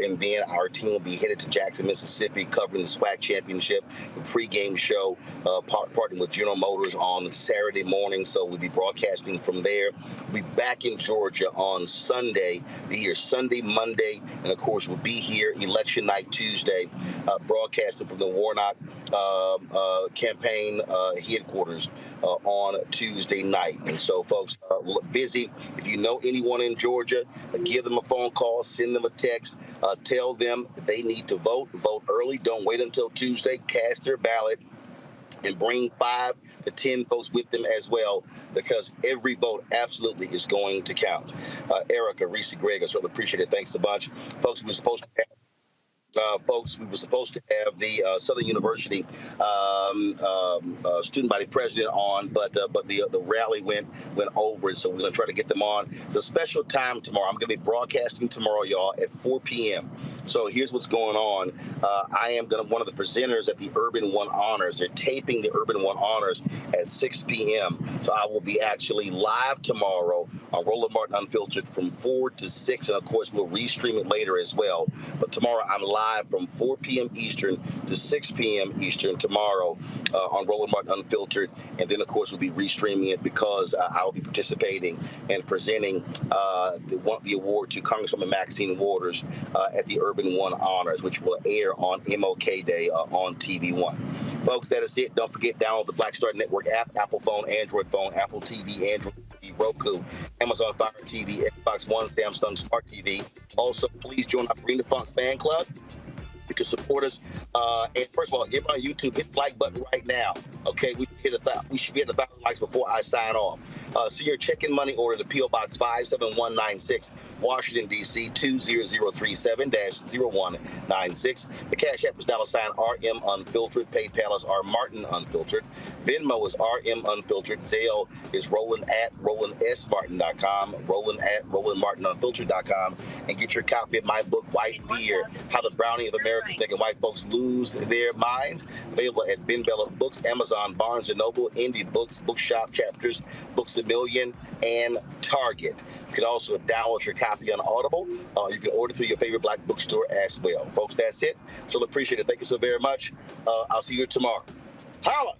And then our team will be headed to Jackson, Mississippi, covering the SWAC championship, the pregame show, partnering with General Motors on Saturday morning. So we'll be broadcasting from there. We'll be back in Georgia on Sunday, be here Sunday, Monday, and of course we'll be here election night Tuesday, broadcasting from the Warnock campaign headquarters on Tuesday night. And so, folks, busy. If you know anyone in Georgia, give them a phone call, send them a text, tell them they need to vote early. Don't wait until Tuesday. Cast their ballot and bring 5 to 10 votes with them as well, because every vote absolutely is going to count. Erica, Reese, Greg, I certainly appreciate it. Thanks a bunch. Folks, we're supposed to have folks, we were supposed to have the Southern University student body president on, but the rally went over, and so we're going to try to get them on. It's a special time tomorrow. I'm going to be broadcasting tomorrow, y'all, at 4 p.m. So here's what's going on. I am one of the presenters at the Urban One Honors. They're taping the Urban One Honors at 6 p.m. So I will be actually live tomorrow on Roland Martin Unfiltered from 4 to 6, and of course we'll restream it later as well. But tomorrow I'm live from 4 p.m. Eastern to 6 p.m. Eastern tomorrow on Roland Martin Unfiltered, and then of course we'll be restreaming it because I'll be participating and presenting the award to Congresswoman Maxine Waters at the Urban One Honors, which will air on MLK Day on TV One. Folks, that is it. Don't forget, download the Black Star Network app, Apple phone, Android phone, Apple TV, Android TV, Roku, Amazon Fire TV, Xbox One, Samsung Smart TV. Also, please join our Bring the Funk fan club. You can support us. And first of all, everybody on YouTube, hit the like button right now. Okay, we should be at 1,000 likes before I sign off. Send your check-in money order to P.O. Box 57196, Washington, D.C. 20037-0196. The Cash App is $RM Unfiltered. PayPal is R Martin Unfiltered. Venmo is RM Unfiltered. Zelle is Roland at RolandSMartin.com. Roland at RolandMartinUnfiltered.com. And get your copy of my book, White Fear: How the Browning of America is Making White Folks Lose Their Minds. Available at Ben Bella Books, Amazon, Barnes & Noble, Indie Books, Bookshop, Chapters, Books A Million, and Target. You can also download your copy on Audible. You can order through your favorite Black bookstore as well. Folks, that's it. So appreciate it. Thank you so very much. I'll see you tomorrow. Holla!